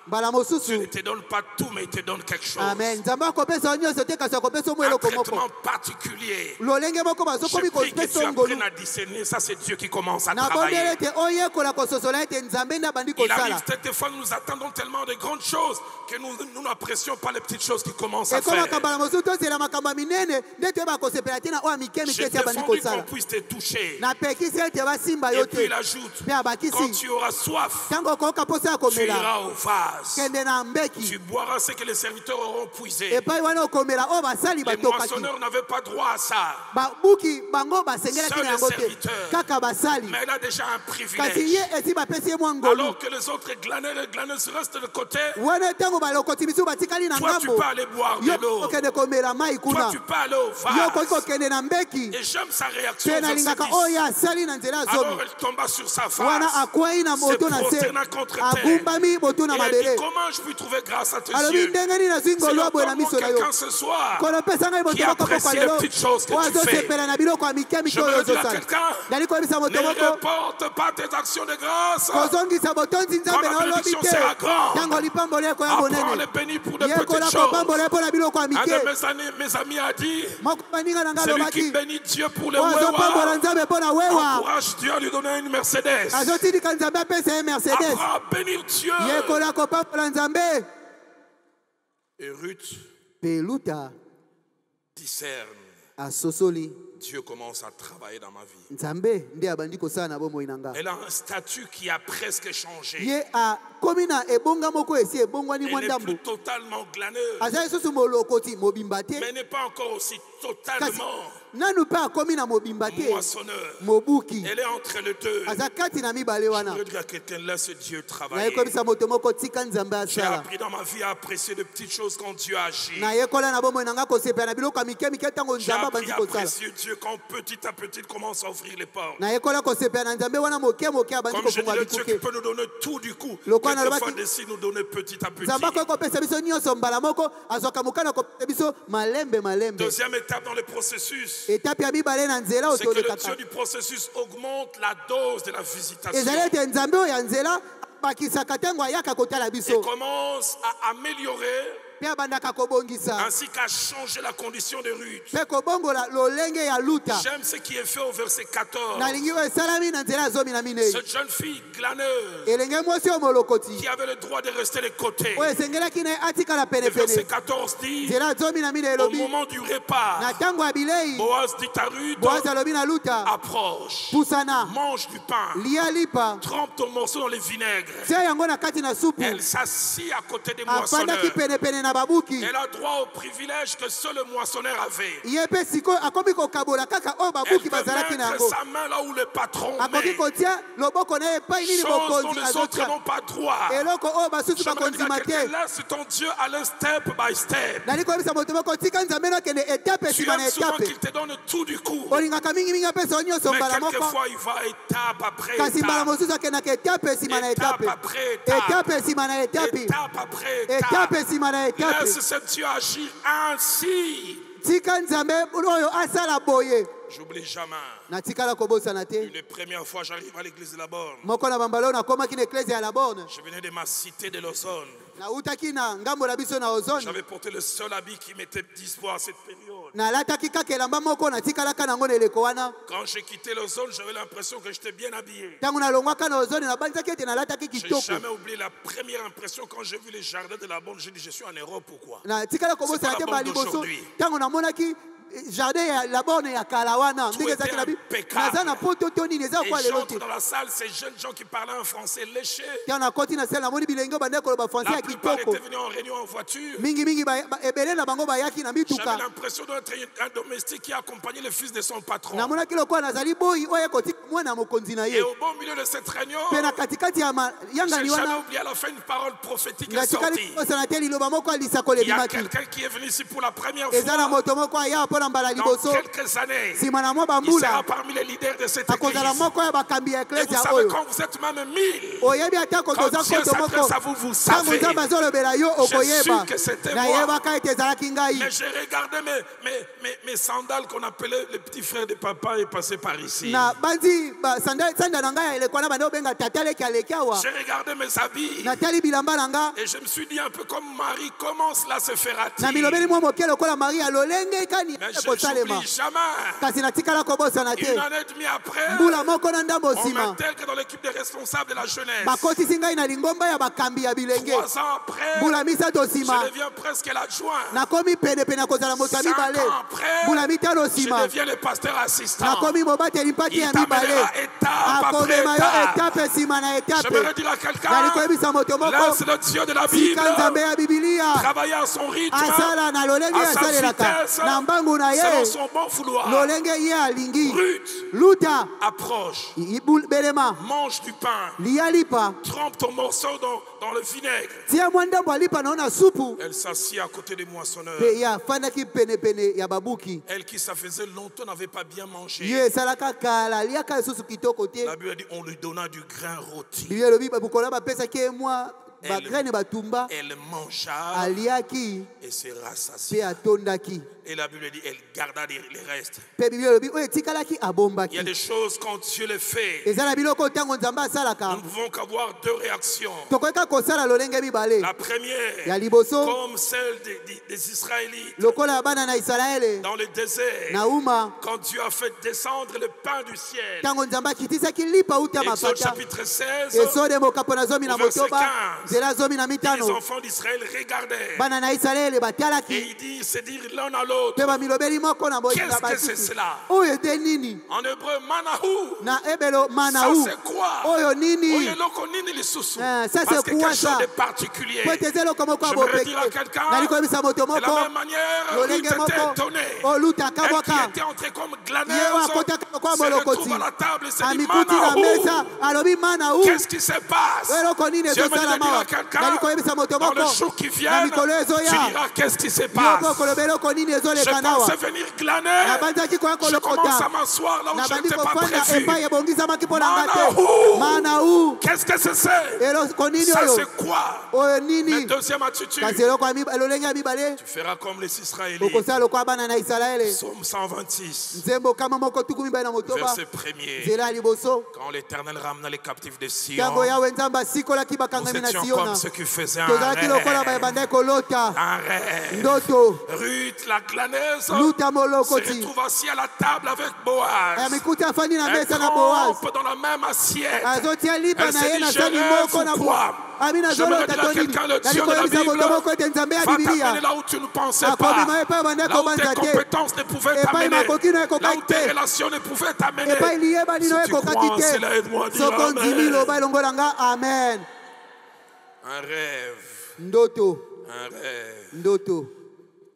Mbala Dieu ne mosusu. te donne pas tout, mais il te donne quelque chose. Amen. Nzambe akopesa yo nyonso te kasi akopesa mo Un eloko traitement moko. particulier. Lolenge moko Je bazokomi prie que tu kopesa ngolu. apprennes à discerner. Ça, c'est Dieu qui commence à Nabondeli travailler. ete oyekola kososola ete Nzambe nde abandi Il arrive kosala. quelquefois, nous attendons tellement de grandes choses que nous n'apprécions pas les petites choses qui commencent à faire. Ekomaka mbala mosusu tozela makambo ya minene nde toyeba kosepela te na oyo ya mike J'ai mike esi abandi défendu qu'on kosala. puisse te toucher. Napekisi ete basimba yo Et puis il te. ajoute, Mpe abakisi. quand tu auras soif, Ntango okoyoka posa ya tu komela. iras au vase. Kende na mbeki. Tu boiras ce que les serviteurs auront puisé. Epai wana okomela oyo basali Les batokaki. moissonneurs n'avaient pas droit à ça. Babuki bango basengelaki Seuls na yango les te. serviteurs. Kaka basali. Mais il a déjà un Kasi privilège. ye esi bapesi ye mwa ngolu. Alors que les autres glaneurs et glaneuses restent de côté, Wana ntango balokoti misu batikali na toi tu ngambo. peux aller boire de Yo l'eau. okende komela mai Toi kuna. tu peux aller au Yo okoki vase. kokende na mbeki. Et j'aime sa réaction. Mpe au verset nalingaka 10. oyo asali na nzela ya Alors zomi. elle tomba sur sa Wana face. akwei na Se moto na se. prosterna contre terre. Agumbami moto na Et elle mabele. Comment je puis trouver grâce à tes alobi yeux? ndenge nini nazwi ngolu aboye na Seigneur, miso na yo. quelqu'un ce soir kolopesa ngai qui moto moko apprécie poko les lelo petites choses que oyo tu fais. azosepela na biloko ya mike mike Je oyo veux dire à ozosala. quelqu'un, nali koyebisa ne moto moko reporte pas tes actions de grâce. kozongisa botonzi nzambe Quand na la olobi bénédiction te sera grande, ntango lipamboli ekoya apprends les monene bénis pour de petites yekola choses. kopambola mpo na biloko ya Un mike. de mes amis a dit, moko baninga na ngai celui qui alobaki bénit Dieu pour les oyo azopambola wewa, nzambe mpo na wewa encourage Dieu à lui donner une Mercedes. azotindika nzambe apesa ye mercedes. Apprends à bénir Dieu. yekola kopambola nzambe. Et Ruth peluta discerne. asosoli Dieu commence à travailler dans ma vie. nzambe nde abandi kosala na bomoi na nga. Elle a un statut qui a presque changé. ye akomi na ebonga moko esi ebongwani Elle mwa n'est ndambo plus totalement glaneuse, aza lisusu molokoti mobimba te mais elle n'est pas encore aussi kasi totalement nanu mpe akomi na mobimba te moissonneur. mobuki Elle est entre les deux. aza kati na mibale Je wana. voudrais dire à quelqu'un, laisse Dieu naye travailler. koyebisa moto moko tika nzambe J'ai asala. appris dans ma vie à apprécier de petites choses quand Dieu agit. nayekola na bomoi na nga kosepela na biloko ya mike mike ntango J'ai nzambe appris abandi à kosala. apprécier Dieu quand petit à petit commence à ouvrir les portes. nayekola kosepela na nzambe wana moke moke abandi Comme je dis, kofunga le Dieu qui bikuke. peut nous donner tout du coup, Lokwa na quelquefois lobaki- décide nous donner petit à petit. nzambe akoki kopesa biso nyonso mbala moko azwaka mokana kopesa biso malembe malembe. Deuxième étape dans le processus, etape ya mibale na nzela oyo c'est que le Dieu tolekaka du processus augmente la dose de la visitation ezali ete nzambe oyo ya nzela bakisaka ntango ayaka kotala et biso commence à améliorer mpe abandaka kobongisa ainsi qu'à changer la condition de Ruth. mpe kobongola lolenge ya luta. J'aime ce qui est fait au verset 14. nalingi oyo esalami na nzela ya zomi na minei. Cette jeune fille glaneuse elenge mwasi oyo molokoti qui avait le droit de rester de côté. oyo esengelaki na ye atikala Le verset penepene. 14 dit, nzela ya zomi na minei au elobi moment du repas, na ntango ya bilei Boaz dit à Ruth, boazi alobi na luta approche, pusana mange du pain, lia lipa trempe ton morceau dans le vinaigre. tia yango na kati na supu Elle s'assit à côté des moissonneurs. afandaki penepene na babuki. Elle a droit au privilège que seul le moissonneur avait. ye mpe sikoyo akomi kokabola kaka oyo Elle babuki peut bazalaki na mettre yango. sa main là où le patron akoki met. kotia loboko na ye epai nini Chose dont mokonzi les autres azotia n'ont pas droit. eloko oyo basusu J'aimerais dire à bakondima quelqu'un, te. laisse ton Dieu aller step by step. nali koyebisa moto moko tika nzambe nakende etape Tu nsima na aimes souvent etape. qu'il te donne tout du coup. olingaka mingimingi apesa yo nyonso Mais mbala moko quelquefois, il va étape après kasi mbala étape. mosusu akendaka etape nsima na Étape etape après étape. etape nsima na etape Étape après etape étape. nsima na etape. Laisse ce Dieu agir ainsi. tika nzambe oyo asala boye. J'oublie jamais. natikala kobosana te. Une première fois, j'arrive à l'église de la Borne. moko na bambala oyo nakomaki na eklezia ya laborne Je venais de ma cité de Lausanne. nautaki na ngambo na biso na ozone J'avais porté le seul habit qui m'était dispo à cette période. nalataki kaka elamba moko natikalaka nango na eleko wana. Quand j'ai quitté Lausanne, j'avais l'impression que j'étais bien habillé. ntango nalongwaka na ozone nabanzaki ete nalataki J'ai kitoko. jamais oublié la première impression quand j'ai vu les jardins de la Borne. J'ai dit, je suis en Europe ou quoi? natikala kobosana te C'est pas la mbala bande liboso d'aujourd'hui. ntango namonaki jardin ya laborne ya kala wana ndenge ezalaki na impeccable. naza na poto to nini eza Et kwa lelo j'entre te. dans la salle, ces jeunes gens qui parlaient un français léché. ntango nakoti na sele namoni bilenge bandeki koloba français La ya plupart kitoko étaient venus en réunion en voiture. mingimingi ebele na bango bayaki na J'avais mituka. l'impression d'être un domestique qui accompagnait le fils de son patron. namonaki lokola nazali boyi oyo ekotika mwana mokonzi na Et ye au beau milieu de cette réunion, mpe na katikati ya j'ai yangani jamais wana oublié à la fin une parole prophétique est natikali sortie. kosana te liloba moko alisako Il y a lebimaki quelqu'un qui est venu ici pour la première eza na fois. moto moko aya mpo na mbala Dans liboso quelques années, nsima na mwa il bambula sera parmi les leaders de cette église. akozala moko ya bakambi ya Et vous eklesia savez, oyo quand vous êtes même 1000, oyebi ata quand kotoza Dieu koto moko s'adresse à vous, vous ntango savez. nzambe azolobela yo okoyeba su que c'était moi. nayebaka ete ezalaki ngai. Mais j'ai regardé mes sandales qu'on appelait les petits frères de papa et passé par ici. na bandi sanda na ngai ya elekwana bande obenga tata leki aleki awa J'ai regardé mes habits natali bilamba na nga et je me suis dit un peu comme Marie, comment cela se na fera-t-il? milobeli mwa moke lokola maria lolenge kani Mais je ekosalema n'oublie jamais. kasi natikala kobosana te Une année et demie après, mbula moko na ndambo on nsima m'intègre dans l'équipe des responsables de la jeunesse. bakotisi ngai na lingomba ya bakambi ya bilenge 3 ans après, mbula misato je nsima deviens presque l'adjoint. nakomi penepene ya kozala moto ya 5 mibale ans après, mbula mitano je nsima deviens le pasteur assistant. nakomi mobateli mpati Il ya mibale t'amènera étape après akomema yo étape. etape nsima na etape J'aimerais dire à quelqu'un, nali koyebisa moto moko laisse le Dieu de la Bible tika nzambe ya bibilia travailler à son rythme, asala na lolenge à sa asalelaka vitesse, na mbangu na selon ye son bon vouloir. lolenge ye alingi Ruth, luta approche, belema mange du pain, lia lipa trempe ton morceau dans le vinaigre. tia mwa ndambo alipa nao na supu Elle s'assit à côté des moissonneurs. mpe ye afandaki penepene ya babuki Elle qui ça faisait longtemps n'avait pas bien mangé. ye esalaka kala aliaka lisusu kitoko te La Bible dit on lui donna du grain rôti. biblia elobi bukolo bapesaki ye mwa bagraine batumba Elle mangea aliaki et se pe rassasia. atondaki Et la Bible dit, elle garda les restes. pe Bible elobi oyo etikalaki Il y a abombaki des choses quand Dieu les fait, eza na biloko ntango nzambe nous asalaka ne pouvons qu'avoir deux réactions. tokoyeka kosala lolenge mibale La première, ya liboso comme celle des Israélites lokola ya bana na Isalaele dans le désert, nauma quand Dieu a fait descendre le pain du ciel. ntango nzambe akitisaki lipa uta Exode mapata chapitre 16, esode mokapo na zomi na Au verset motoba 15. nzela zomi na les mitano enfants d'Israël regardaient. bana na Isalaele Et batialaki il dit, c'est dire l'un à l'autre, mpe bamilobeli moko na qu'est-ce que c'est cela? oyo ete nini En hébreu, manahu. na ebelo Ça manau c'est quoi? oyo nini Oyeloko nini lisusu. Ça, Parce c'est que quelque quoi, chose ça? de particulier. po ete eza eloko moko ya J'aimerais bopeke dire à quelqu'un, nali koyebisa moto de la moko même manière, Ruth lolenge était moko étonnée. oyo luta Elle qui akabwaka était entrée comme ye glaneuse, oyo akotaka lokola se retrouve molokoti à la table et se dit, amikuti na mesa manahu. alobi manau Qu'est-ce qui se passe? oyo eloko nini J'aimerais ezosala dire à mawa quelqu'un, nali koyebisa moto dans le moko jour qui na vient, mikolo tu ezoya diras qu'est-ce qui se yo passe. kokoloba eloko nini Je ezoleka nawa pensais venir glaner. nabandaki koya Je commence à kolokota m'asseoir là où je nabandi n'étais pas kofanda prévu. epai ebongisamaki mpo na nga te Manau. manau Qu'est-ce que c'est? eloko nini Ça oyo c'est quoi? oyo Mais nini deuxième attitude, kasi eloko elolenge ya mibale tu feras comme les Israélites. okosala lokola bana na Isalaele Psaume 126, nzembo kama moko tuku mibale na motoba verset 1er. nzela ya liboso Quand l'Éternel ramena les captifs de Sion, ntango yawe nzambe asikolaki nous bakangami na étions siona comme ceux qui faisaient un tozalaki lokola rêve. bayebandaki kolota Un rêve. ndoto Ruth, la glaneuse, luta se molokoti retrouve assis à la table avec ya Boaz. mikuti afandi na Elle mesa na Boaz trempe dans la même assiette. azotia lipa Elle na se ye dit, na je sani rêve moko na ou quoi? ami J'aimerais nazolota dire à to nini quelqu'un, le nali Dieu de la koyebisa Bible moto moko ete nzambe ya va t'amener bibilia là où tu ne pensais akobima pas. epai bandeko Là où tes banza te compétences ne pouvaient epai t'amener. makoki no Là où ekokaki tes te relations ne pouvaient t'amener. epai liyeba Si lino tu crois ekokaki en te cela, aide-moi à dire soko ndimi Amen. loba elongola nga amen Un rêve. ndoto Un rêve. ndoto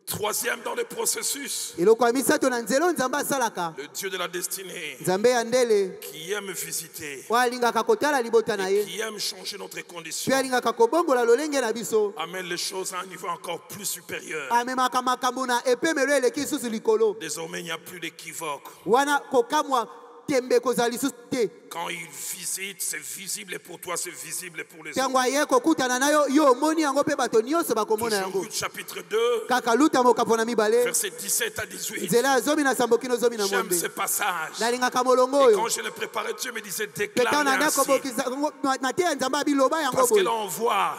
Troisième dans le processus, eloko ya misato na nzela oyo nzambe asalaka le Dieu de la destinée nzambe ya ndele qui aime visiter, oyo alingaka kotala libota na ye qui aime changer notre mpe condition, alingaka kobongola lolenge na biso amène les choses à un niveau encore plus supérieur. amemaka makambo na epemelo eleki lisusu likolo Désormais, il n'y a plus d'équivoque. wana kokamwa tembe kozala lisusu te Quand il visite, c'est visible pour toi, c'est visible pour les ntango autres. aye kokutana na yo yo omoni yango mpe bato nyonso bakomona Toujours yango Ruth chapitre 2, kaka luta mokapo na mibale versets 17 à 18. nzela ya zomi na sambo kino zomi na J'aime mwambe ce passage. nalingaka molongo Et oyo quand je le préparais, Dieu me disait mpe ntango déclare nanda ainsi. kobokisa na te ya nzambe abiloba yango Parce que boye là, on voit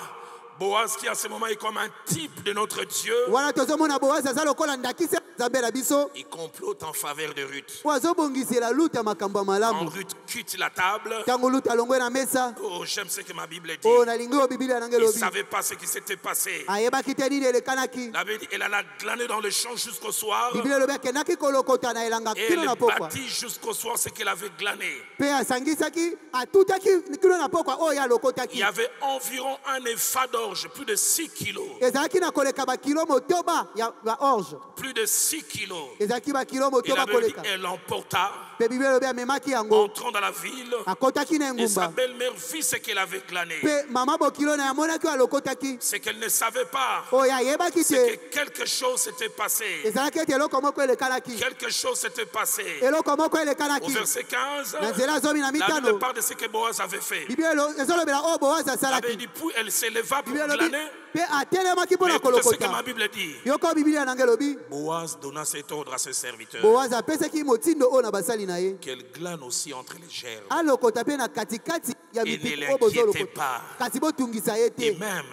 Boaz qui à ce moment est comme un type de notre Dieu. wana tozomona boazi aza lokola ndakisa nzambe na biso Il complote en faveur de Ruth. po azobongisela luta makambo ya Quand malamu Ruth quitte la table, ntango luta alongwe na mesa oh, j'aime ce que ma Bible dit. oyo nalingi oyo bibilia nange Il ne elobi savait pas ce qui s'était passé. ayebaki te nini elekanaki La Bible dit, elle alla glaner dans le champ jusqu'au soir. bibilia elobi akendaki kolokota na elanga Et kino na elle pokwa bâtit jusqu'au soir ce qu'elle avait glané. mpe asangisaki atutaki kino na pokwa oyo Il y alokotaki avait environ un epha d'orge, plus de 6 kilos. ezalaki na koleka bakilo motoba ya orge Plus de 6 kilos. ezalaki bakilo Et motoba la Bible dit, koleka elle l'emporta, mpe bibilia elobi amemaki yango entrant dans la ville. akotaki na Et sa engumba belle-mère vit ce qu'elle avait glané. mpe mama bokilo na yamonaki oyo alokotaki Ce qu'elle ne savait pas, oyo ayebaki c'est te que quelque chose s'était passé. ezalaki ete eloko moko elekanaki Quelque chose s'était passé. eloko moko Au elekanaki verset 15, na nzela zomi na la Bible mitano parle de ce que Boaz avait fait. bibilia ezolobela oyo boazi La Bible asalaki dit, puis elle s'éleva pour bibilia elobi glaner. mpe atelemaki mpo Mais na écoutez ce que ma kolokota Bible dit. yoko bibilia nange elobi Boaz donna cet ordre à ses serviteurs boazi apesaki motindo oyo na basali na ye qu'elle glane aussi entre les gerbes. alokota mpe na katikati ya Et ne mipiku oyo l'inquiétez bozolokota pas. kasi botungisa ye Et te même,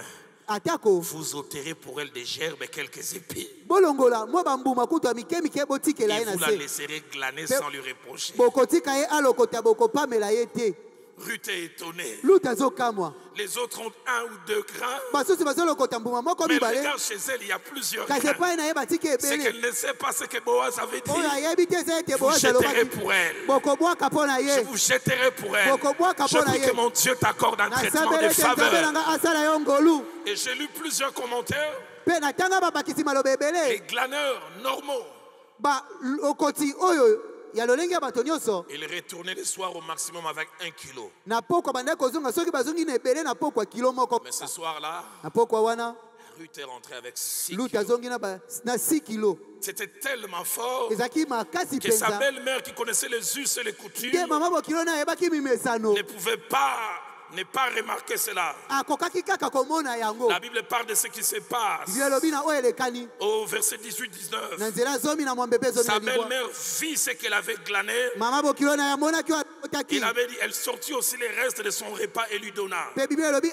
atako vous ôterez pour elle des gerbes et quelques épis. bolongola mwa bambuma kutu ya mike botikela Et ye na vous la se laisserez glaner sans lui reprocher. bokotika ye alokota bokopamela ye te Ruth est étonnée. luta azokamwa Les autres ont un ou deux grains. basusu bazolokota mbuma moko Mais mibale regarde chez elle, il y a plusieurs kasi grains. epai na ye batiki C'est ebele qu'elle ne sait pas ce que Boaz avait oyo dit. ayebi te eza ete Vous boazi jetterez alobaki pour elle. bokobwaka mpo na Je ye vous jetterai pour elle. Bokobwaka Je mpo na prie ye. que mon Dieu t'accorde un traitement de nasambeli ete nzambe faveur. nanga asala yo ngolu Et j'ai lu plusieurs commentaires. mpe natanga babakisi maloba Les ebele glaneurs normaux, bakoti oyo ya lolenge ya bato nyonso ils retournaient le soir au maximum avec 1 kilo. na pokwa bandaki kozonga soki bazongi na ebele na pokwa kilo moko Mais ce soir-là, na pokwa wana Ruth est rentrée avec 6 luta kilos. azongi na 6 kilo C'était tellement fort ezalaki makasi que sa mpenza belle-mère qui connaissait les us et les nde coutumes mama bokilo na ayebaki mimesano ne pouvait pas n'est pas remarqué cela. akokaki kaka komona yango La Bible parle de ce qui se passe. Bible elobi na oyo elekani Au verset 18-19. na nzela zomi na mwambe mpe zomi na Sa libwa belle-mère vit ce qu'elle avait glané. mama bokilo na ye amonaki oyo akotaki Il avait dit, elle sortit aussi les restes de son repas et lui donna. mpe Bible elobi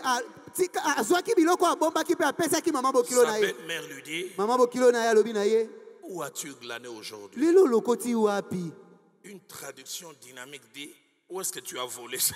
azwaki biloko abombaki mpe apesaki mama bokilo Sa na ye belle-mère lui dit, mama bokilo na ye alobi na ye où as-tu glané aujourd'hui? lelo olokoti wapi Une traduction dynamique dit, où est-ce que tu as volé ça?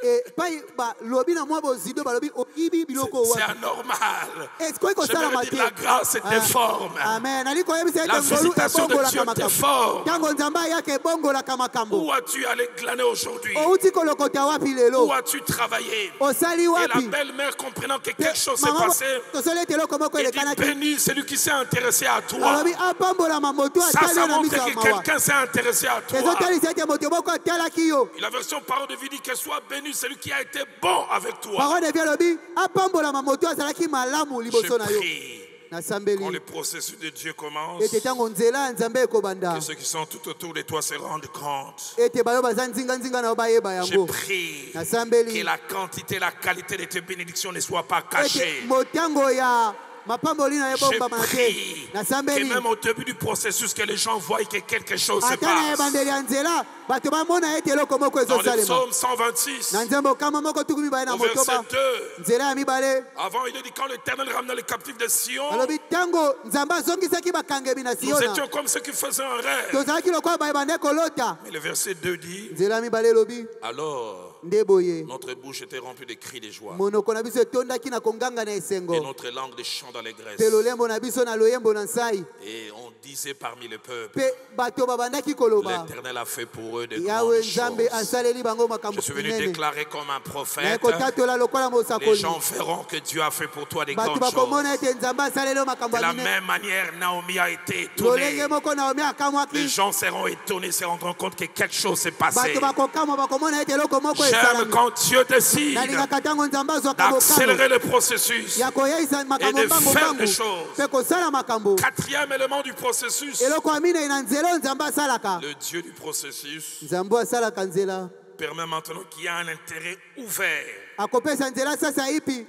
epai balobi na mwa bozido balobi oyibi biloko C'est wapi anormal. koki Je kosalama veux te dire, la grâce est déforme. amen ali koyebisa La ete ngolu visitation de ebongolaka Dieu makambo déforme. ntango nzambe ayaka ebongolaka makambo Où as-tu allé glaner aujourd'hui? outi kolokota wapi lelo Où as-tu travaillé? osali Et la wapi belle-mère, comprenant que quelque chose s'est mama passé, tosoli ete eloko moko il dit, elekanaki béni celui qui s'est intéressé à toi. alobi apambolama moto Ça atali yo na montre miso ya que mawa quelqu'un s'est intéressé à toi. ezotalisa ete moto moko atalaki yo Et la version parole de vie dit que soit béni celui qui a été bon avec toi. parole de vie alobi apambolama moto azalaki malamu Je liboso na yo prie quand nasambeli le processus de Dieu commence, ete ntango nzela ya nzambe ekobanda que ceux qui sont tout autour de toi se rendent compte. ete bayo baza nzinganzinga na yo bayeba Je yango prie nasambeli que la quantité, la qualité de tes bénédictions ne soit pas ete cachée. motango ya mapamboli na ye Je bombamana te prie que nasambeli même au début du processus, que les gens voient que quelque chose se ata na passe. ebandeli ya nzela bato bamona ete eloko moko Dans le ezosalema psaume 126, na nzembo okama moko tuku mibale na au verset motoba 2, nzela ya mibale avant il dit quand l'Éternel ramena les captifs de Sion, alobi ntango nzambe azongisaki bakangemi na nous siona étions comme ceux qui faisaient un rêve. tozalaki lokola baye bande kolota Mais le verset 2 dit, nzela ya mibale elobi alors nde boye notre bouche était remplie de cris de joie monoko na biso etondaki na konganga na et esengo notre langue de chants d'allégresse. mpe lolembo na biso na loyembo na nsai Et on disait parmi le peuple, mpe bato babandaki koloba l'Éternel a fait pour eux de yawe grandes nzambe choses. asaleli bango Je makambo suis venu minene déclarer comme un naye prophète, kotatola lokola les mosakoli gens verront que Dieu a fait pour toi des bato grandes choses. bakomona ete nzambe asaleli yo makambo De ya la minene même manière, Naomi a été étonnée. lolenge moko naomi Les akamwaki gens seront étonnés, se rendront compte que quelque chose s'est bato passé. bakokamwa bakomona ete eloko moko J'aime esalami quand Dieu décide nalingaka ntango nzambe azwaka bokano d'accélérer le processus. ya koyeisa makambo Et de mbangu faire mbangu des choses. mpe kosala makambo Quatrième élément du processus, eloko ya minei na nzela oyo nzambe asalaka le Dieu du processus nzambe asalaka nzela permet maintenant qu'il y ait un intérêt ouvert akopesa nzela sasa ipi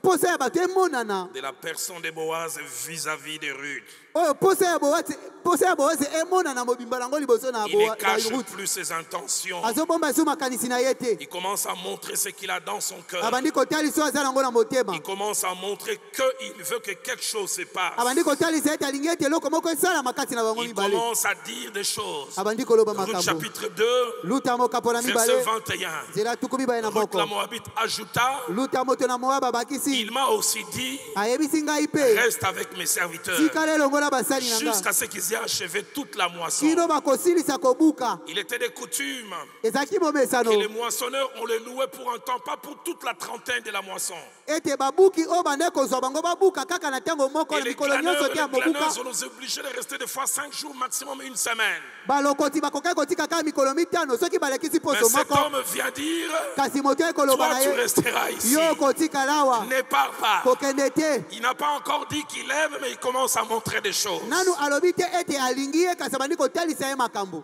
posa ya bato emonana de la personne de Boaz vis-à-vis de Ruth. oyo posa ya boazi emonana mobimba nango liboso na Il ne cache Ruth plus ses intentions. azobomba esu makanisi na ye te Il commence à montrer ce qu'il a dans son cœur. abandi kotalisa oyo aza nango na motema Il commence à montrer qu'il veut que quelque chose se passe. abandi kotalisa ete alingi ete eloko moko esalama kati na bango Il mibale commence à dire des choses. abandi koloba Ruth makambo chapitre 2, luta mokapo na verset mibale 21. nzela tuku mibale na Ruth moko la Moabite ajouta, luta moto na moaba abakisi il m'a aussi dit, ayebisi ngai mpe reste avec mes serviteurs tikala elongo na basali na nga jusqu'à ce qu'ils aient achevé toute la moisson. kino bakosilisa kobuka Il était de coutume ezalaki bomesano que les moissonneurs, on les louait pour un temps, pas pour toute la trentaine de la moisson. ete babuki oyo bande kozwa bango babuka kaka na ntango moko Et na les mikolo nyonso te ya mobuka glaneurs, on nous obligeait de rester des fois 5 jours, maximum une semaine. balokoti bakokaki kotika kaka mikolo mitano soki balekisi Mais poso cet moko homme vient dire, kasi moto ekoloba toi na tu ye resteras ici. yo kotikala awa Ne pars pas. kokende te Il n'a pas encore dit qu'il aime, mais il commence à montrer des choses. nanu alobi te ete alingi ye kasi abandi kotalisa ye makambo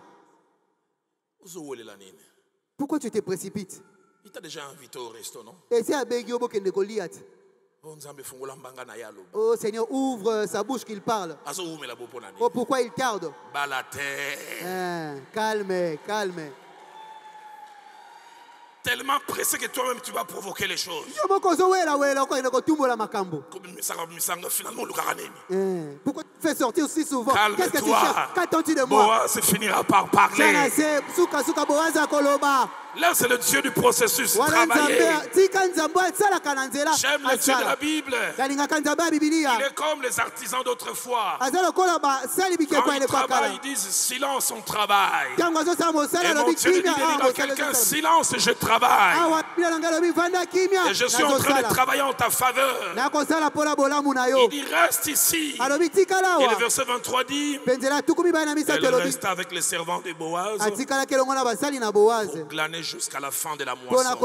pourquoi tu te précipites Il t'a déjà invité au resto, non? esi abengi yo bokende kolia te oh Seigneur ouvre sa bouche qu'il parle oh pourquoi il tarde calme calme tellement pressé que toi-même tu vas provoquer les choses. pourquoi tu fais sortir aussi souvent? Qu'est-ce que tu cherches? Qu'attends-tu de moi? Boaz finira par parler. Là, c'est le Dieu du processus. Travailler. J'aime le Dieu de la Bible. Il est comme les artisans d'autrefois. Quand ils travaillent, ils disent silence, on travaille. Et mon Dieu dit à quelqu'un, silence, je travaille. Et je suis en train de travailler en ta faveur. Il dit reste ici. Et le verset 23 dit, elle reste avec les servants de Boaz pour glaner jusqu'à la fin de la moisson.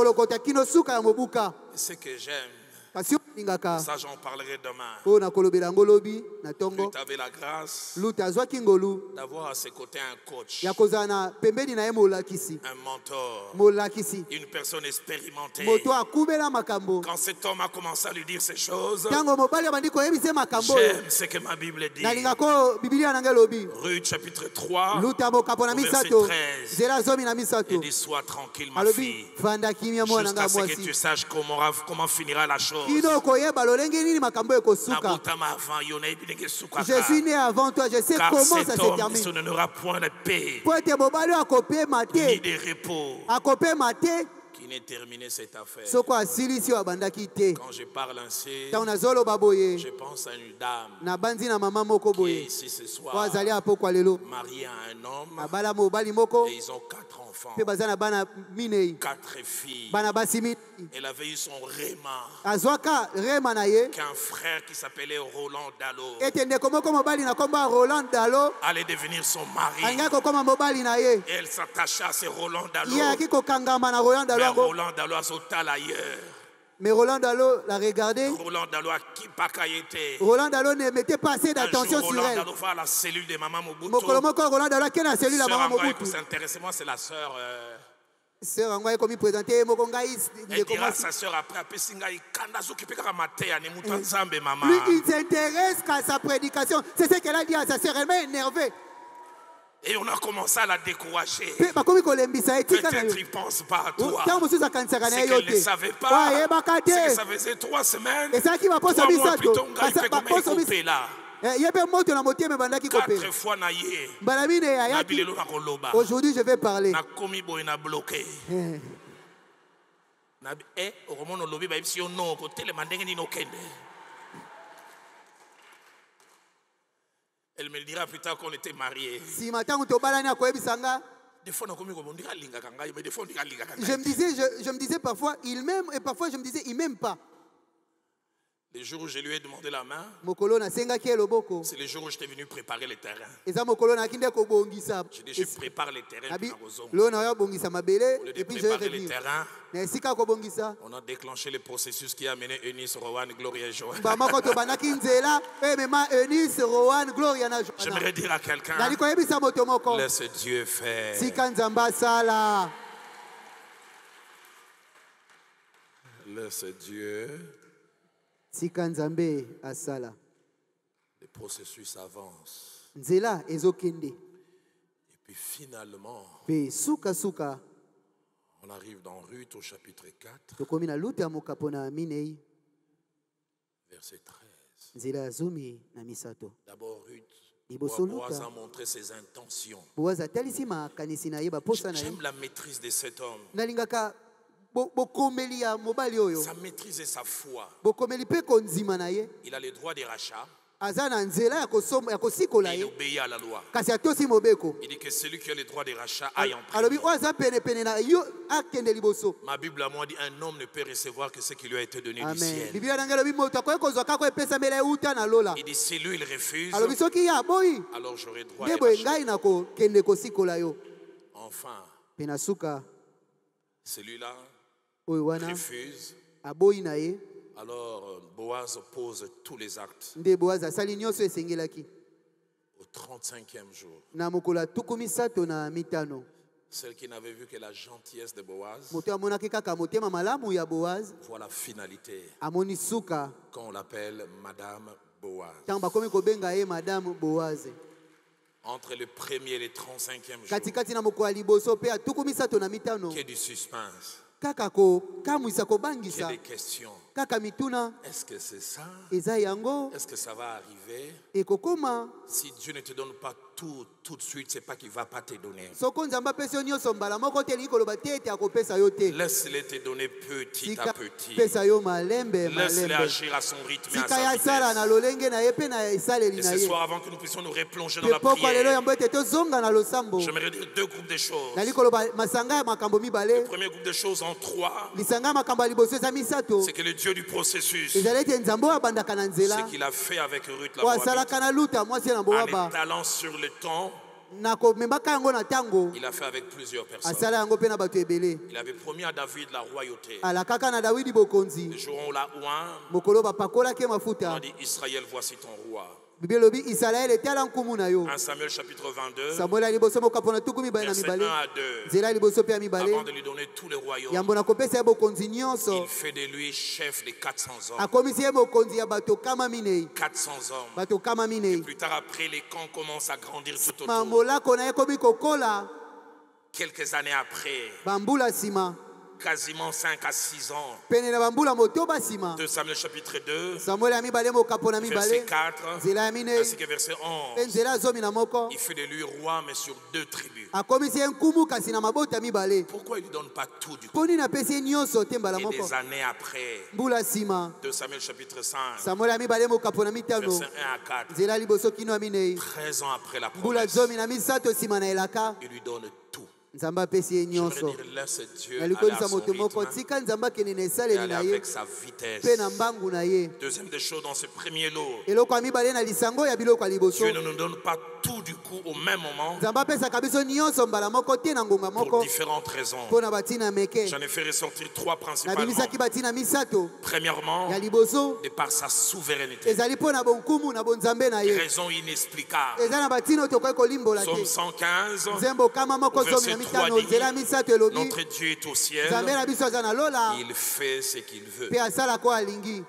Et ce que j'aime, kasi olingaka Ça, j'en parlerai demain. oyo nakolobela yango lobi na ntongo Ruth avait la grâce luta azwaki ngolu d'avoir à ses côtés un coach, ya kozala na pembeni na ye molakisi un mentor, molakisi une personne expérimentée. moto akubela makambo Quand cet homme a commencé à lui dire ces choses, ntango mobali abandi koyebisa makambo oyo j'aime ce que ma Bible dit. nalingako bibilia nanga elobi Ruth chapitre 3, luta mokapo na au verset misato 13. nzela zomi na il misato dit sois tranquille ma alobi fille, vanda kimia mwana jusqu'à nga ce que mwasi tu saches comment finira la chose. kino koyeba lolenge nini makambo ekosuka Nabotama avant, yonayebi ndenge esukaka. je suis né avant toi je sais Car comment ça cet se homme termine se donnera point de paix, po ete mobali oyo akopema ni te de repos, akopema te qui n'ait terminé cette affaire. soko asilisi oyo abandaki te Quand je parle ainsi, ntango nazoloba boye je pense à une dame nabandi na mama moko qui est boye ici ce oyo soir, azali apokwa lelo mariée à un homme, abala mobali moko et ils ont 4 enfants, mpe baza na bana minei 4 filles. bana basi minei Elle avait eu son réma, azwaka rema na ye qu'un frère qui s'appelait Roland Dallot ete ndeko moko mobali na kombo ya roland dalo allait devenir son mari. alingaki kokoma mobali na ye Et elle s'attacha à ce Roland Dallot, ye ayaki kokangama na roland dalo mais yango Roland Dallot a sauté ailleurs. mais roland dalo la regardé Roland Dallot a qui pas été. roland dalo ne mettait pas assez Un d'attention jour, sur Roland elle Dallot va à la cellule de Maman Mobutu. mokolo moko roland dalo akei na cellule ya Sœur mama Angoy, pour mobutu s'intéresser, moi c'est la sœur. sœur yango ayekomi présente ye moko ngai Elle ndeko dira à mwasi sa sœur après, apesi ngai kanda soki mpe kaka mateya ne mutu nzambe mama. lui il s'intéresse qu'à sa prédication c'est ce qu'elle a dit à sa sœur elle m'a énervé Et on a commencé à la décourager. mpe bakomi kolembisa ye tika na Peut-être yo il pense pas à toi. ntango mosusu akanisaka na C'est ye yo qu'elle ne te savait pas. oyo ayebaka C'est que te ça faisait 3 semaines. ezalaki 3 baposo mois plus misato tôt, ngai mpe koma ekopé là. ye mpe moto na motema ebandaki 4 kopela fois na ye. mbala mine Na ayaki bilelo na koloba. aujourd'hui je vais parler Nakomi boye na bloqué. Na okomona olobi bayebisi yo no kotelema ndenge nini okende. Elle me le dira plus tard qu'on était mariés. nsima ntango tobalani akoyebisa nga Des fois nakomi kobondika alingaka ngai, mais des fois ondika alingaka je ngai. me disais parfois il m'aime et parfois je me disais il m'aime pas Les jours où je lui ai demandé la main, mokolo nasengaki ye loboko c'est les jours où j'étais venu préparer le terrain. eza mokolo nayaki nde kobongisa J'ai dit, je prépare le terrain nabi pour Ozongo. lelo nayo abongisa mabele Au lieu de et puis je vais préparer le revenir terrain, na esika ya kobongisa on a déclenché le processus qui a mené Eunice, Rowan, Gloria et Joël. bamoko tobandaki nzela oyo emema eunice rowan gloria na joana J'aimerais dire à quelqu'un, nali koyebisa moto moko laisse Dieu faire. tika nzambe asala Laisse Dieu. tika nzambe asala Le processus avance. nzela ezokende Et puis finalement, mpe sukasuka on arrive dans Ruth au chapitre 4, tokomi na luta ya mokapo na minei verset 13. nzela ya zomi na misato D'abord, Ruth, Liboso Boaz luta. a montré ses intentions. boazi atalisi makanisi na ye baposa na ye J'aime la maîtrise de cet homme. nalingaka bokomeli ya mobali oyo Sa maîtrise et sa foi. bokomeli mpe kondima na ye Il a le droit de rachat aza na nzela ya kosikola et il ye obéit à la loi. kasi atosi mobeko Il dit que celui qui a le droit de rachat aille en alobi prison. oyo aza penepene na yo akende liboso Ma Bible à moi dit un homme ne peut recevoir que ce qui lui a été donné du amen ciel. biblia nange elobi moto akoki kozwa kaka epesamela euta na lola Il dit si lui il refuse, alobi soki ye aboyi alors j'aurai droit à nde un boye rachat. ngai na kokende kosikola yo Enfin, mpe na suka celui-là oyo wana refuse. aboyi na ye Alors Boaz pose tous les actes. nde boazi asali nyonso esengelaki Au 35e jour, na mokolo ya tuku misato na mitano celle qui n'avait vu que la gentillesse de Boaz moto amonaki kaka motema malamu ya boazi voit la finalité amoni suka quand on l'appelle Madame Boaz. ntango bakomi kobenga ye madame boazi Entre le premier et le 35e jour, katikati na mokolo ya liboso mpe ya tuku misato na mitano qu'il y ait du suspense, kaka kokamwisa qu'il y kobangisa ait des questions. kaka mituna Est-ce que c'est ça? eza yango Est-ce que ça va arriver? ekokoma Si Dieu ne te donne pas tout de suite, c'est pas qu'il va pas te donner. soko nzambe apesi yo nyonso mbala moko te elingi koloba te ete akopesa yo te Laisse-le te donner petit à tika petit. pesa yo malembe Laisse-le malembe agir à son rythme et à tika sa ya sala na vitesse. lolenge na ye mpe na esaleli Et na ce ye soir, avant que nous puissions nous replonger dans mpe la pokwa lelo prière, yambo ete tozonga na losambo j'aimerais dire 2 groupes de choses. nali koloba masanga ya makambo mibale Premier groupe de choses en 3, lisanga ya makambo ya liboso eza misato c'est que le Dieu du processus, ezali ete nzambe oyo abandaka na ce nzela qu'il a fait avec Ruth la oyo Moabite, asalaka na luta mwasi ya na a mowaba les talents sur le temps, nakomemaka yango na ntango Il a fait avec plusieurs personnes. asala yango mpe na bato ebele Il avait promis à David la royauté. alakaka na Dawidi Le bokonzi jour où on l'a oint, mokolo bapakolaki on mafuta a dit Israël, voici ton roi. Bible elobi Israele etala nkumu na yo 1 Samuel chapitre 22, Samuel ya liboso mokapo na tuku mibale na verset 1 mibale à 2. nzela ya liboso mpe ya Avant mibale de lui donner tous les royaumes, yambo na kopesa ye bokonzi il nyonso fait de lui chef de 400 hommes. akomisi ye mokonzi ya bato kama minei 400 hommes. bato kama minei Plus tard, après, les camps commencent à grandir tout ma autour. molako na ye ekomi kokola Quelques années après, bambula nsima quasiment 5 à 6 ans, pene na bambula motoba nsima 2 Samuel chapitre 2, samuel ya mibale mokapo na verset mibale 4, nzela ya minei ainsi que verset mpe 11. nzela ya zomi na moko Il fait de lui roi, mais sur 2 tribus. akomisi ye nkumu kasi na mabota mibale Pourquoi il ne lui donne pas tout du coup? mpo nini apesi ye nyonso te mbala Et moko des années après, mbula nsima 2 Samuel chapitre 5, samuel ya mibale mokapo na mitano verset 1 à 4, nzela ya liboso kino ya minei 13 ans après la mbula promesse, zomi na misato nsima na elaka il lui donne tout. nzambe apesi ye J'aimerais nyonso dire, laisse Dieu aller nalikolisa à son moto moko rythme tika nzambe akende na et esaleli aller na ye avec sa vitesse. mpe na mbangu na ye Deuxième des choses dans ce premier lot, eloko ya mibale na lisango ya biloko ya liboso Dieu ne nous donne pas tout du coup au même moment nzambe apesaka biso nyonso mbala moko te na ngonga pour moko différentes raisons. mpo na batina meke J'en ai fait ressortir 3 principalement. nabimisaki batina misato Premièrement, ya liboso de par sa souveraineté, ezali mpo na bonkumu na bonzambe na ye raison inexplicable. eza na batina oyo tokoki kolimbola Psaume te 115, nzembo kama moko Verset zomi na 3 mitano dit, nzela ya misato elobi notre Dieu est au ciel, nzambe na biso aza na lola il fait ce qu'il veut. mpe asalaka oyo alingi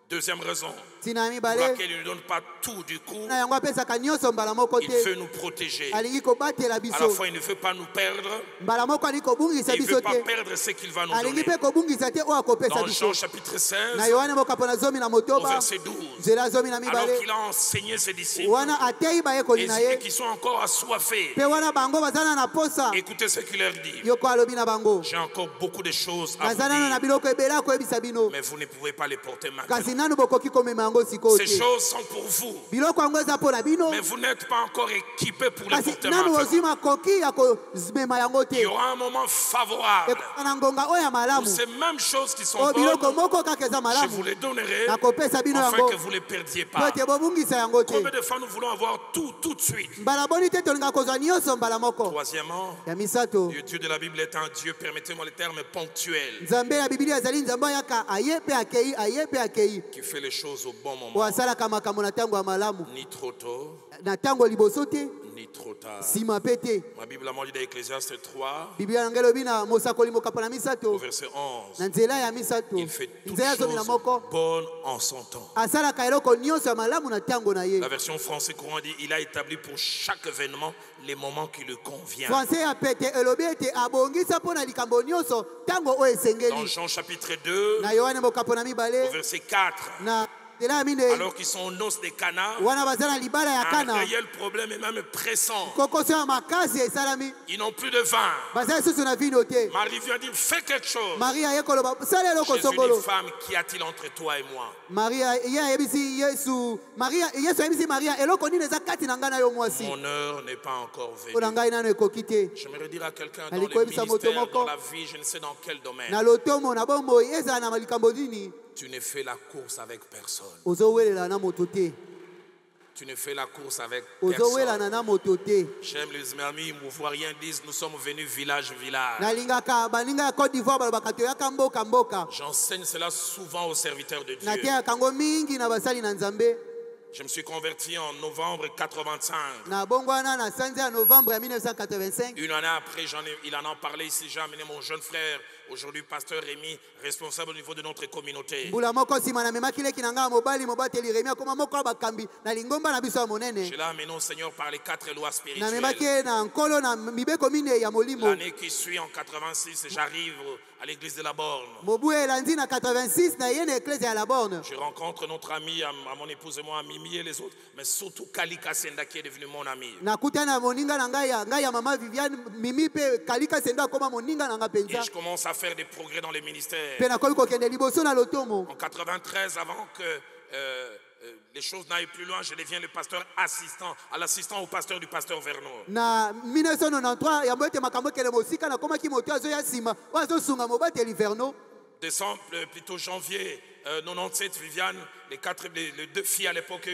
Deuxième raison ntina ya pour mibale laquelle il ne donne pas tout du coup, na yango apesaka nyonso mbala moko il te veut nous protéger. alingi kobatela À la biso fois, il ne veut pas nous perdre, mbala moko alingi kobungisa et il ne biso veut pas te perdre ce qu'il va nous alingi donner. mpe kobungisa te oyo akopesa Dans biso Jean chapitre 16, na yohane mokapo na zomi na au motoba verset 12, nzela ya zomi na alors mibale qu'il a enseigné ses disciples, wana atei bayekoli na et ye qui sont encore assoiffés, mpe wana bango baza na posa écoutez ce qu'il leur dit. yoko alobi na bango J'ai encore beaucoup de choses à naza nano na vous dire, biloko ebele akoyebisa bino mais vous ne pouvez pas les porter kasi maintenant. nanu bokoki komema yango sikoyo Ces te choses sont pour vous, biloko yango eza mpo na bino mais vous n'êtes pas encore équipés pour les kasi porter nanu maintenant. ozwi makoki ya komema yango Il y te aura un moment favorable ekoka na ngonga oyo ya pour malamu ces mêmes choses qui sont oyo biloko bonnes. moko kaka eza Je vous malamu les donnerai nakopesa bino afin yango que vous ne les perdiez po pas. ete bobungisa yango te Combien de fois nous voulons avoir tout de suite? mbala boni te tolingaka kozwa nyonso mbala moko Troisièmement, ya misato le Dieu de la Bible est un Dieu, permettez-moi le terme ponctuel, nzambe ya biblia azali nzambe ayaka aye mpe akei aye mpe akei qui fait les choses au bon oyo moment, asalaka makambo na ntango ya malamu ni trop tôt, na ntango ya liboso te ni trop tard. nsima mpe te Ma Bible a dit dans Ecclésiaste 3, biblia na ngai elobi na mosakoli mokapo na au misato verset 11, na nzela ya misato il fait toutes nzela ya zomi na choses moko bonnes en son temps. asalaka eloko nyonso ya malamu na ntango na ye La version français courant dit, il a établi pour chaque événement les moments qui lui conviennent. francais ya pete elobi ete abongisa mpo na likambo nyonso ntango oyo Dans esengeli Jean chapitre 2, na yohane mokapo na au mibale verset 4, na nzela ya minei alors qu'ils sont aux noces de Cana, wana baza na libala ya un kana réel problème est même pressant. kokoso ya makasi esalami Ils n'ont plus de vin. baza lisusu na vino te Marie vient dire, fais quelque chose. maria aye koloba sala eloko Jésus dit, songolo femme, qu'y a-t-il entre toi et moi? maria ye ayebisi yesu yesu ayebisi maria eloko nini eza kati na ngai na yo mwasi Mon heure n'est pas encore mpo na venue. ngai nano ekoki te J'aimerais dire à quelqu'un dans Ali le koyebisa moto ministère, moko. dans la vie, je ne sais dans quel domaine, na lotomo na bomoi ezala na likambo nini tu ne fais la course avec personne. ozowelela na moto te Tu ne fais la course avec ozowelana personne. na moto te J'aime les amis mouvoiriens disent, nous sommes venus village. nalingaka baninga ya Côte d'Ivoire balobaka toyaka mboka J'enseigne cela souvent aux serviteurs de Dieu. nateyaka yango mingi na basali na nzambe Je me suis converti en novembre 85. na bongwana na sanza ya novembre ya 1985 Une année après, il en a parlé ici. J'ai amené mon jeune frère, aujourd'hui pasteur Rémi, responsable au niveau de notre communauté. mbula moko nsima namemaki leki na ngai ya mobali mobateli remi akoma moko ya bakambi na lingomba na biso ya monene Je l'ai amené au Seigneur par les 4 lois namemaki spirituelles. ye na nkolo na mibeko minei ya molimo L'année qui suit, en 86, j'arrive à l'église de la Borne. mobu elandi na 86 na ye na eklese ya la borne Je rencontre notre ami, à mon épouse et moi, à Mimi et les autres, mais surtout Kalika Senda qui est devenu mon ami. nakutana na moninga na ngai ya mama Viviane mimi mpe kalika sendo akoma moninga na ngai Et mpenza je commence à faire des progrès dans les ministères. mpe nakoki kokende liboso na lotomo En 93, avant que les choses n'aillent plus loin, je deviens le pasteur assistant, à l'assistant au pasteur du pasteur Vernon. na 1993 yambo ete makambo ekele mosika nakomaki moto azoya nsima oyo azosunga mobateli verno Décembre, plutôt janvier 97, Viviane, les deux filles à l'époque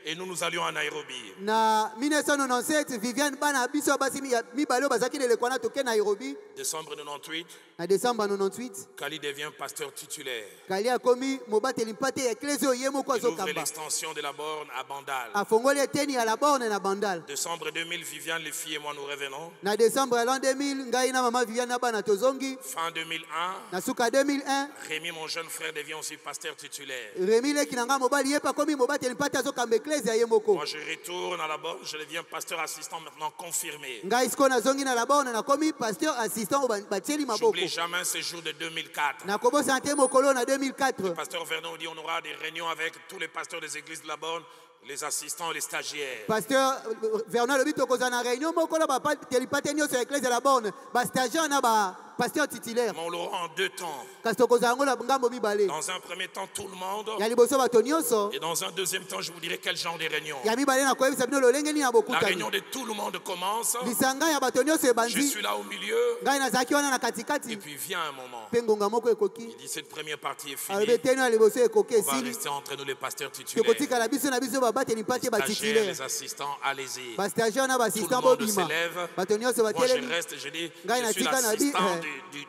et nous allions à Nairobi. Na 1997 Viviane bana biso basi mibalo bazaki lekwana toke Nairobi. Décembre 98, Na décembre 98 Kali devient pasteur titulaire. Kali akomi mobateli mpate ya eklezio ye moko Il ouvre azokamba. l'extension de la borne à Bandal. Afongoli eteni ya la borne na Bandal. Décembre 2000, Viviane, les filles et moi nous revenons. Na décembre l'an 2000 ngai na mama Viviane na bana tozongi. Fin 2001, Na suka 2001 Rémi, mon jeune frère, devient aussi pasteur titulaire. Rémi leki nanga mobali ye pa komi mobateli mpate azokamba eklezia ye moko. Moi, je retourne à la borne, je deviens pasteur assistant maintenant confirmé. Ngai siko nazongi na la borne na komi pasteur assistant batieli maboko. J'oublie jamais ce jour de 2004. Na kobosa nte mokolo na 2004. Le pasteur Vernon dit on aura des réunions avec tous les pasteurs des églises de la borne, les assistants et les stagiaires. Pasteur Vernon lobi tokoza na réunion moko na ba telipate nyonso ya eklezia la borne. Ba stagiaire na ba pasteur titulaire. Mais on l'aura en deux temps. Kasi tokoza yango na ngambo mibale. Dans un premier temps, tout le monde. Ya liboso bato nyonso. Et dans un deuxième temps, je vous dirai quel genre de réunion. Ya mibale na koyebisa bino lolenge nini ya La bokutani. réunion de tout le monde commence. Lisanga ya bato nyonso Je ebandi. suis là au milieu. Ngai nazalaki wana na Et katikati. puis vient un moment. Mpe ngonga moko ekoki. Il dit cette première partie est Alobi finie. eteni ya liboso ekoki On va esili. rester entre nous les pasteurs titulaires. Tokotikala biso na biso babateli mpate Stagiaires, batitulaire. les assistants, allez-y. Bastagiaire na Tout le baasistant monde bobima. se lève. Bato nyonso Moi, je batelemi. reste, je dis, Ngai je suis natika na bi- l'assistant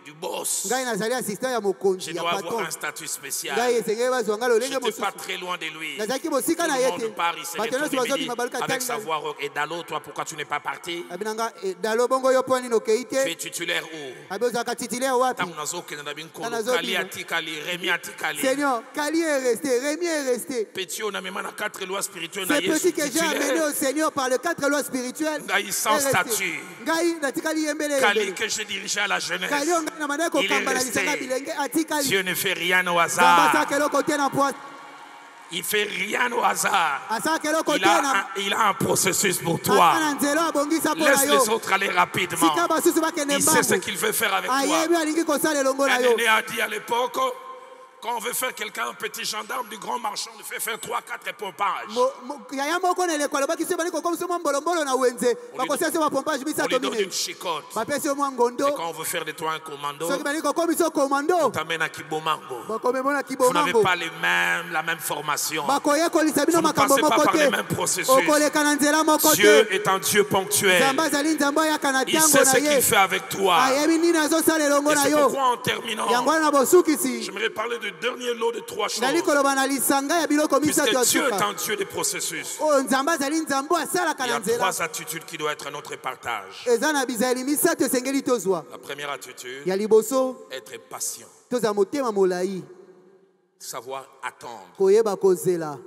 du boss. Ngai nazali assistant ya mokonzi Je ya dois avoir patron. un statut spécial. Ngai esengeli bazwa nga Je lolenge n'étais pas mosusu. très loin de lui. Nazalaki Tout mosika na le ye monde te. part, il se Bato nyonso retourne et me dit, bazobima baluka avec sa tali. voix rauque, et Dalo, toi, pourquoi tu n'es pas parti? Abi nanga dalo bongo yo poni no Tu es keite. titulaire où? Abi ozaka titulaire wapi? Ntango nazokende na binkolo, Nazobima. Kali atikali, Rémi atikali. Seigneur, Kali est resté, Rémi est resté. Petit, on a même 4 lois spirituelles. na C'est Yesu petit que j'ai amené titulaire. au Seigneur par les 4 lois spirituelles. Ngai sans est resté. statut. Ngai natikali yembele Kali yembele. que je dirigeais à la jeunesse. Kali onga na maneko Il est kamba na lisanga resté. bilenge atikali. Dieu ne fait rien au Zamba hasard. sa kelo kote na poids. Il fait rien au hasard. Asa kelo Il kote a, na. un, il a un processus pour toi. Ana nzelo abongisa po Laisse na yo. les autres aller rapidement. Sika basusu bakende Il sait ce mbangu. qu'il veut faire avec toi. Ayebi alingi kosala elongo na Un yo. aîné a dit à l'époque, quand on veut faire quelqu'un un petit gendarme du grand marchand, on lui fait faire 3-4 pompages. Yaya moko na elekolo bakisi bali kokomisa mwa mbolombolo na wenze. Bakosesa mwa pompage On misato lui donne mine. une chicote. Bapesi yo mwa Et ngondo. quand on veut faire de toi un commando, Soki bali kokomisa commando. on t'amène à Kibomango. Bakomemona Vous n'avez kibomango. pas la même formation. Bakoyekolisa bino Vous ne makambo passez pas moko par les te. mêmes processus. Okoleka na nzela moko Dieu te. est un Dieu ponctuel. Nzambe azali nzambe ayaka na Il ntango sait na ce qu'il ye. fait avec toi. Ayebi nini azosala elongo Et na c'est yo. pourquoi en terminant, Yango wana na bosukisi. j'aimerais parler du dernier lot de 3 choses. Nali koloba na lisanga ya biloko misato ya Puisque Dieu est suka. un Dieu des processus. Oyo nzambe azali nzambe asalaka Il y na a nzela. 3 attitudes qui doivent être notre partage. Eza na bizali misato esengeli tozwa. La première attitude, Ya liboso être patient. tozala motema molai. Savoir attendre. Koyeba kozela.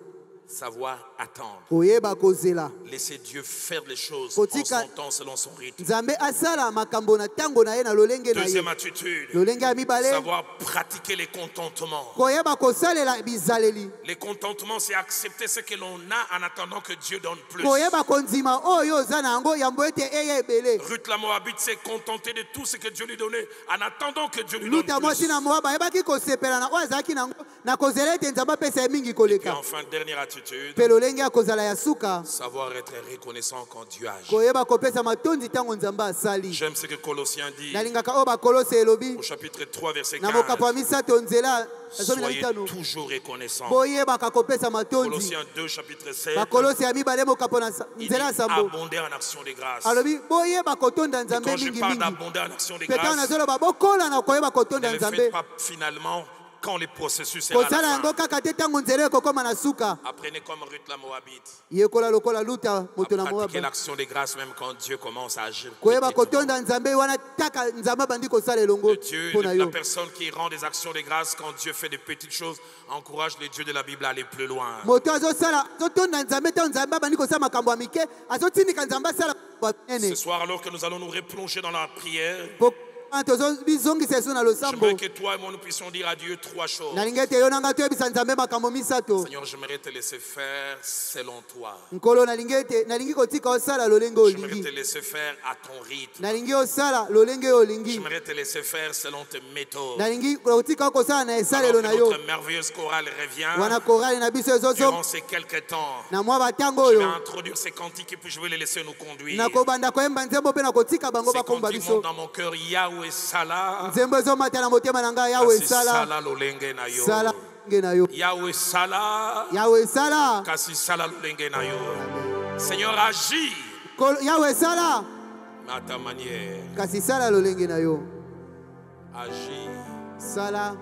Savoir attendre. Koyeba kozela. Laisser Dieu faire les choses en Kotika- son temps, selon son rythme. Nzambe asala makambo na ntango na ye na lolenge na ye. Deuxième attitude, Lolenge ya mibale. savoir pratiquer les contentements. Koyeba kosalela bizaleli. Les contentements, c'est accepter ce que l'on a en attendant que Dieu donne plus. Koyeba kondima oyo oza na yango yambo ete eye ebele. Ruth la Moabite s'est contentée de tout ce que Dieu lui donnait en attendant que Dieu lui donne luta mwasi plus. na moaba ayebaki kosepela na oyo azalaki nango na kozela ete nzambe apesa ye mingi Et koleka. enfin, dernière attitude, Mpe lolenge ya kozala ya suka savoir être reconnaissant quand Dieu agit. koyeba kopesa matondi ntango nzambe asali. J'aime ce que Colossiens dit nalingaka oyo bakolose elobi au chapitre 3, verset na mokapo ya 15. misato nzela ya zomi na Soyez mitano toujours reconnaissants. boyebaka kopesa matondi. Colossiens 2, chapitre 7. bakolose ya mibale mokapo na Il dit nzela ya sambo abonder en action de grâce. alobi boyeba kotonda Et nzambe quand je parle mingimingi. d'abonder en action de Mpe ntango grâce, nazoloba bokola na koyeba ne kotonda le nzambe faites pas finalement quand le processus sera à kosala la yango fin. kaka te ntango nzela ekokoma na suka. Apprenez comme Ruth la Moabite yekola lokola luta moto à na pratiquer moaba l'action de grâce même quand Dieu commence à agir. koyeba petitement. kotonda nzambe wana taka nzambe abandi kosala elongo Dieu, mpo na la yo. personne qui rend des actions de grâce quand Dieu fait des petites choses, encourage le Dieu de la Bible à aller plus loin. moto azotonda nzambe ntango nzambe abandi kosala makambo ya mike azotindika nzambe asala makambo ya Ce minene. soir, alors que nous allons nous replonger dans la prière, tozobizongisa eso na losambo. j'aimerais que toi et moi nous puissions dire à Dieu 3 choses. nalingi ete yo nanga toyebisa nzambe makambo misato. Seigneur, j'aimerais te laisser faire selon toi. nkolo nalingi kotika osala lolenge oyo J'aimerais te olingi. laisser faire à ton rythme. nalingi osala lolenge oyo olingi. J'aimerais te laisser faire selon tes méthodes. nalingi kotika kosala na Alors esalelo que na yo. notre merveilleuse chorale wana revient korali na biso durant ezozonga ces quelques temps. na mwa batango Je vais oyo. introduire ces cantiques et puis je vais les laisser nous conduire. nakobanda koyemba nzembo mpe nakotika bango Ces bakomba cantiques biso. montent dans mon cœur. Yahweh Yahweh sala. nzembo ezomata na motema na ngai yawe Kasi sala sala lolenge na yo. sala lolenge na yo Yahweh sala. yawe sala Kasi sala lolenge na yo. Seigneur, agis yawe sala à ta manière. kasi sala lolenge na yo Agis sala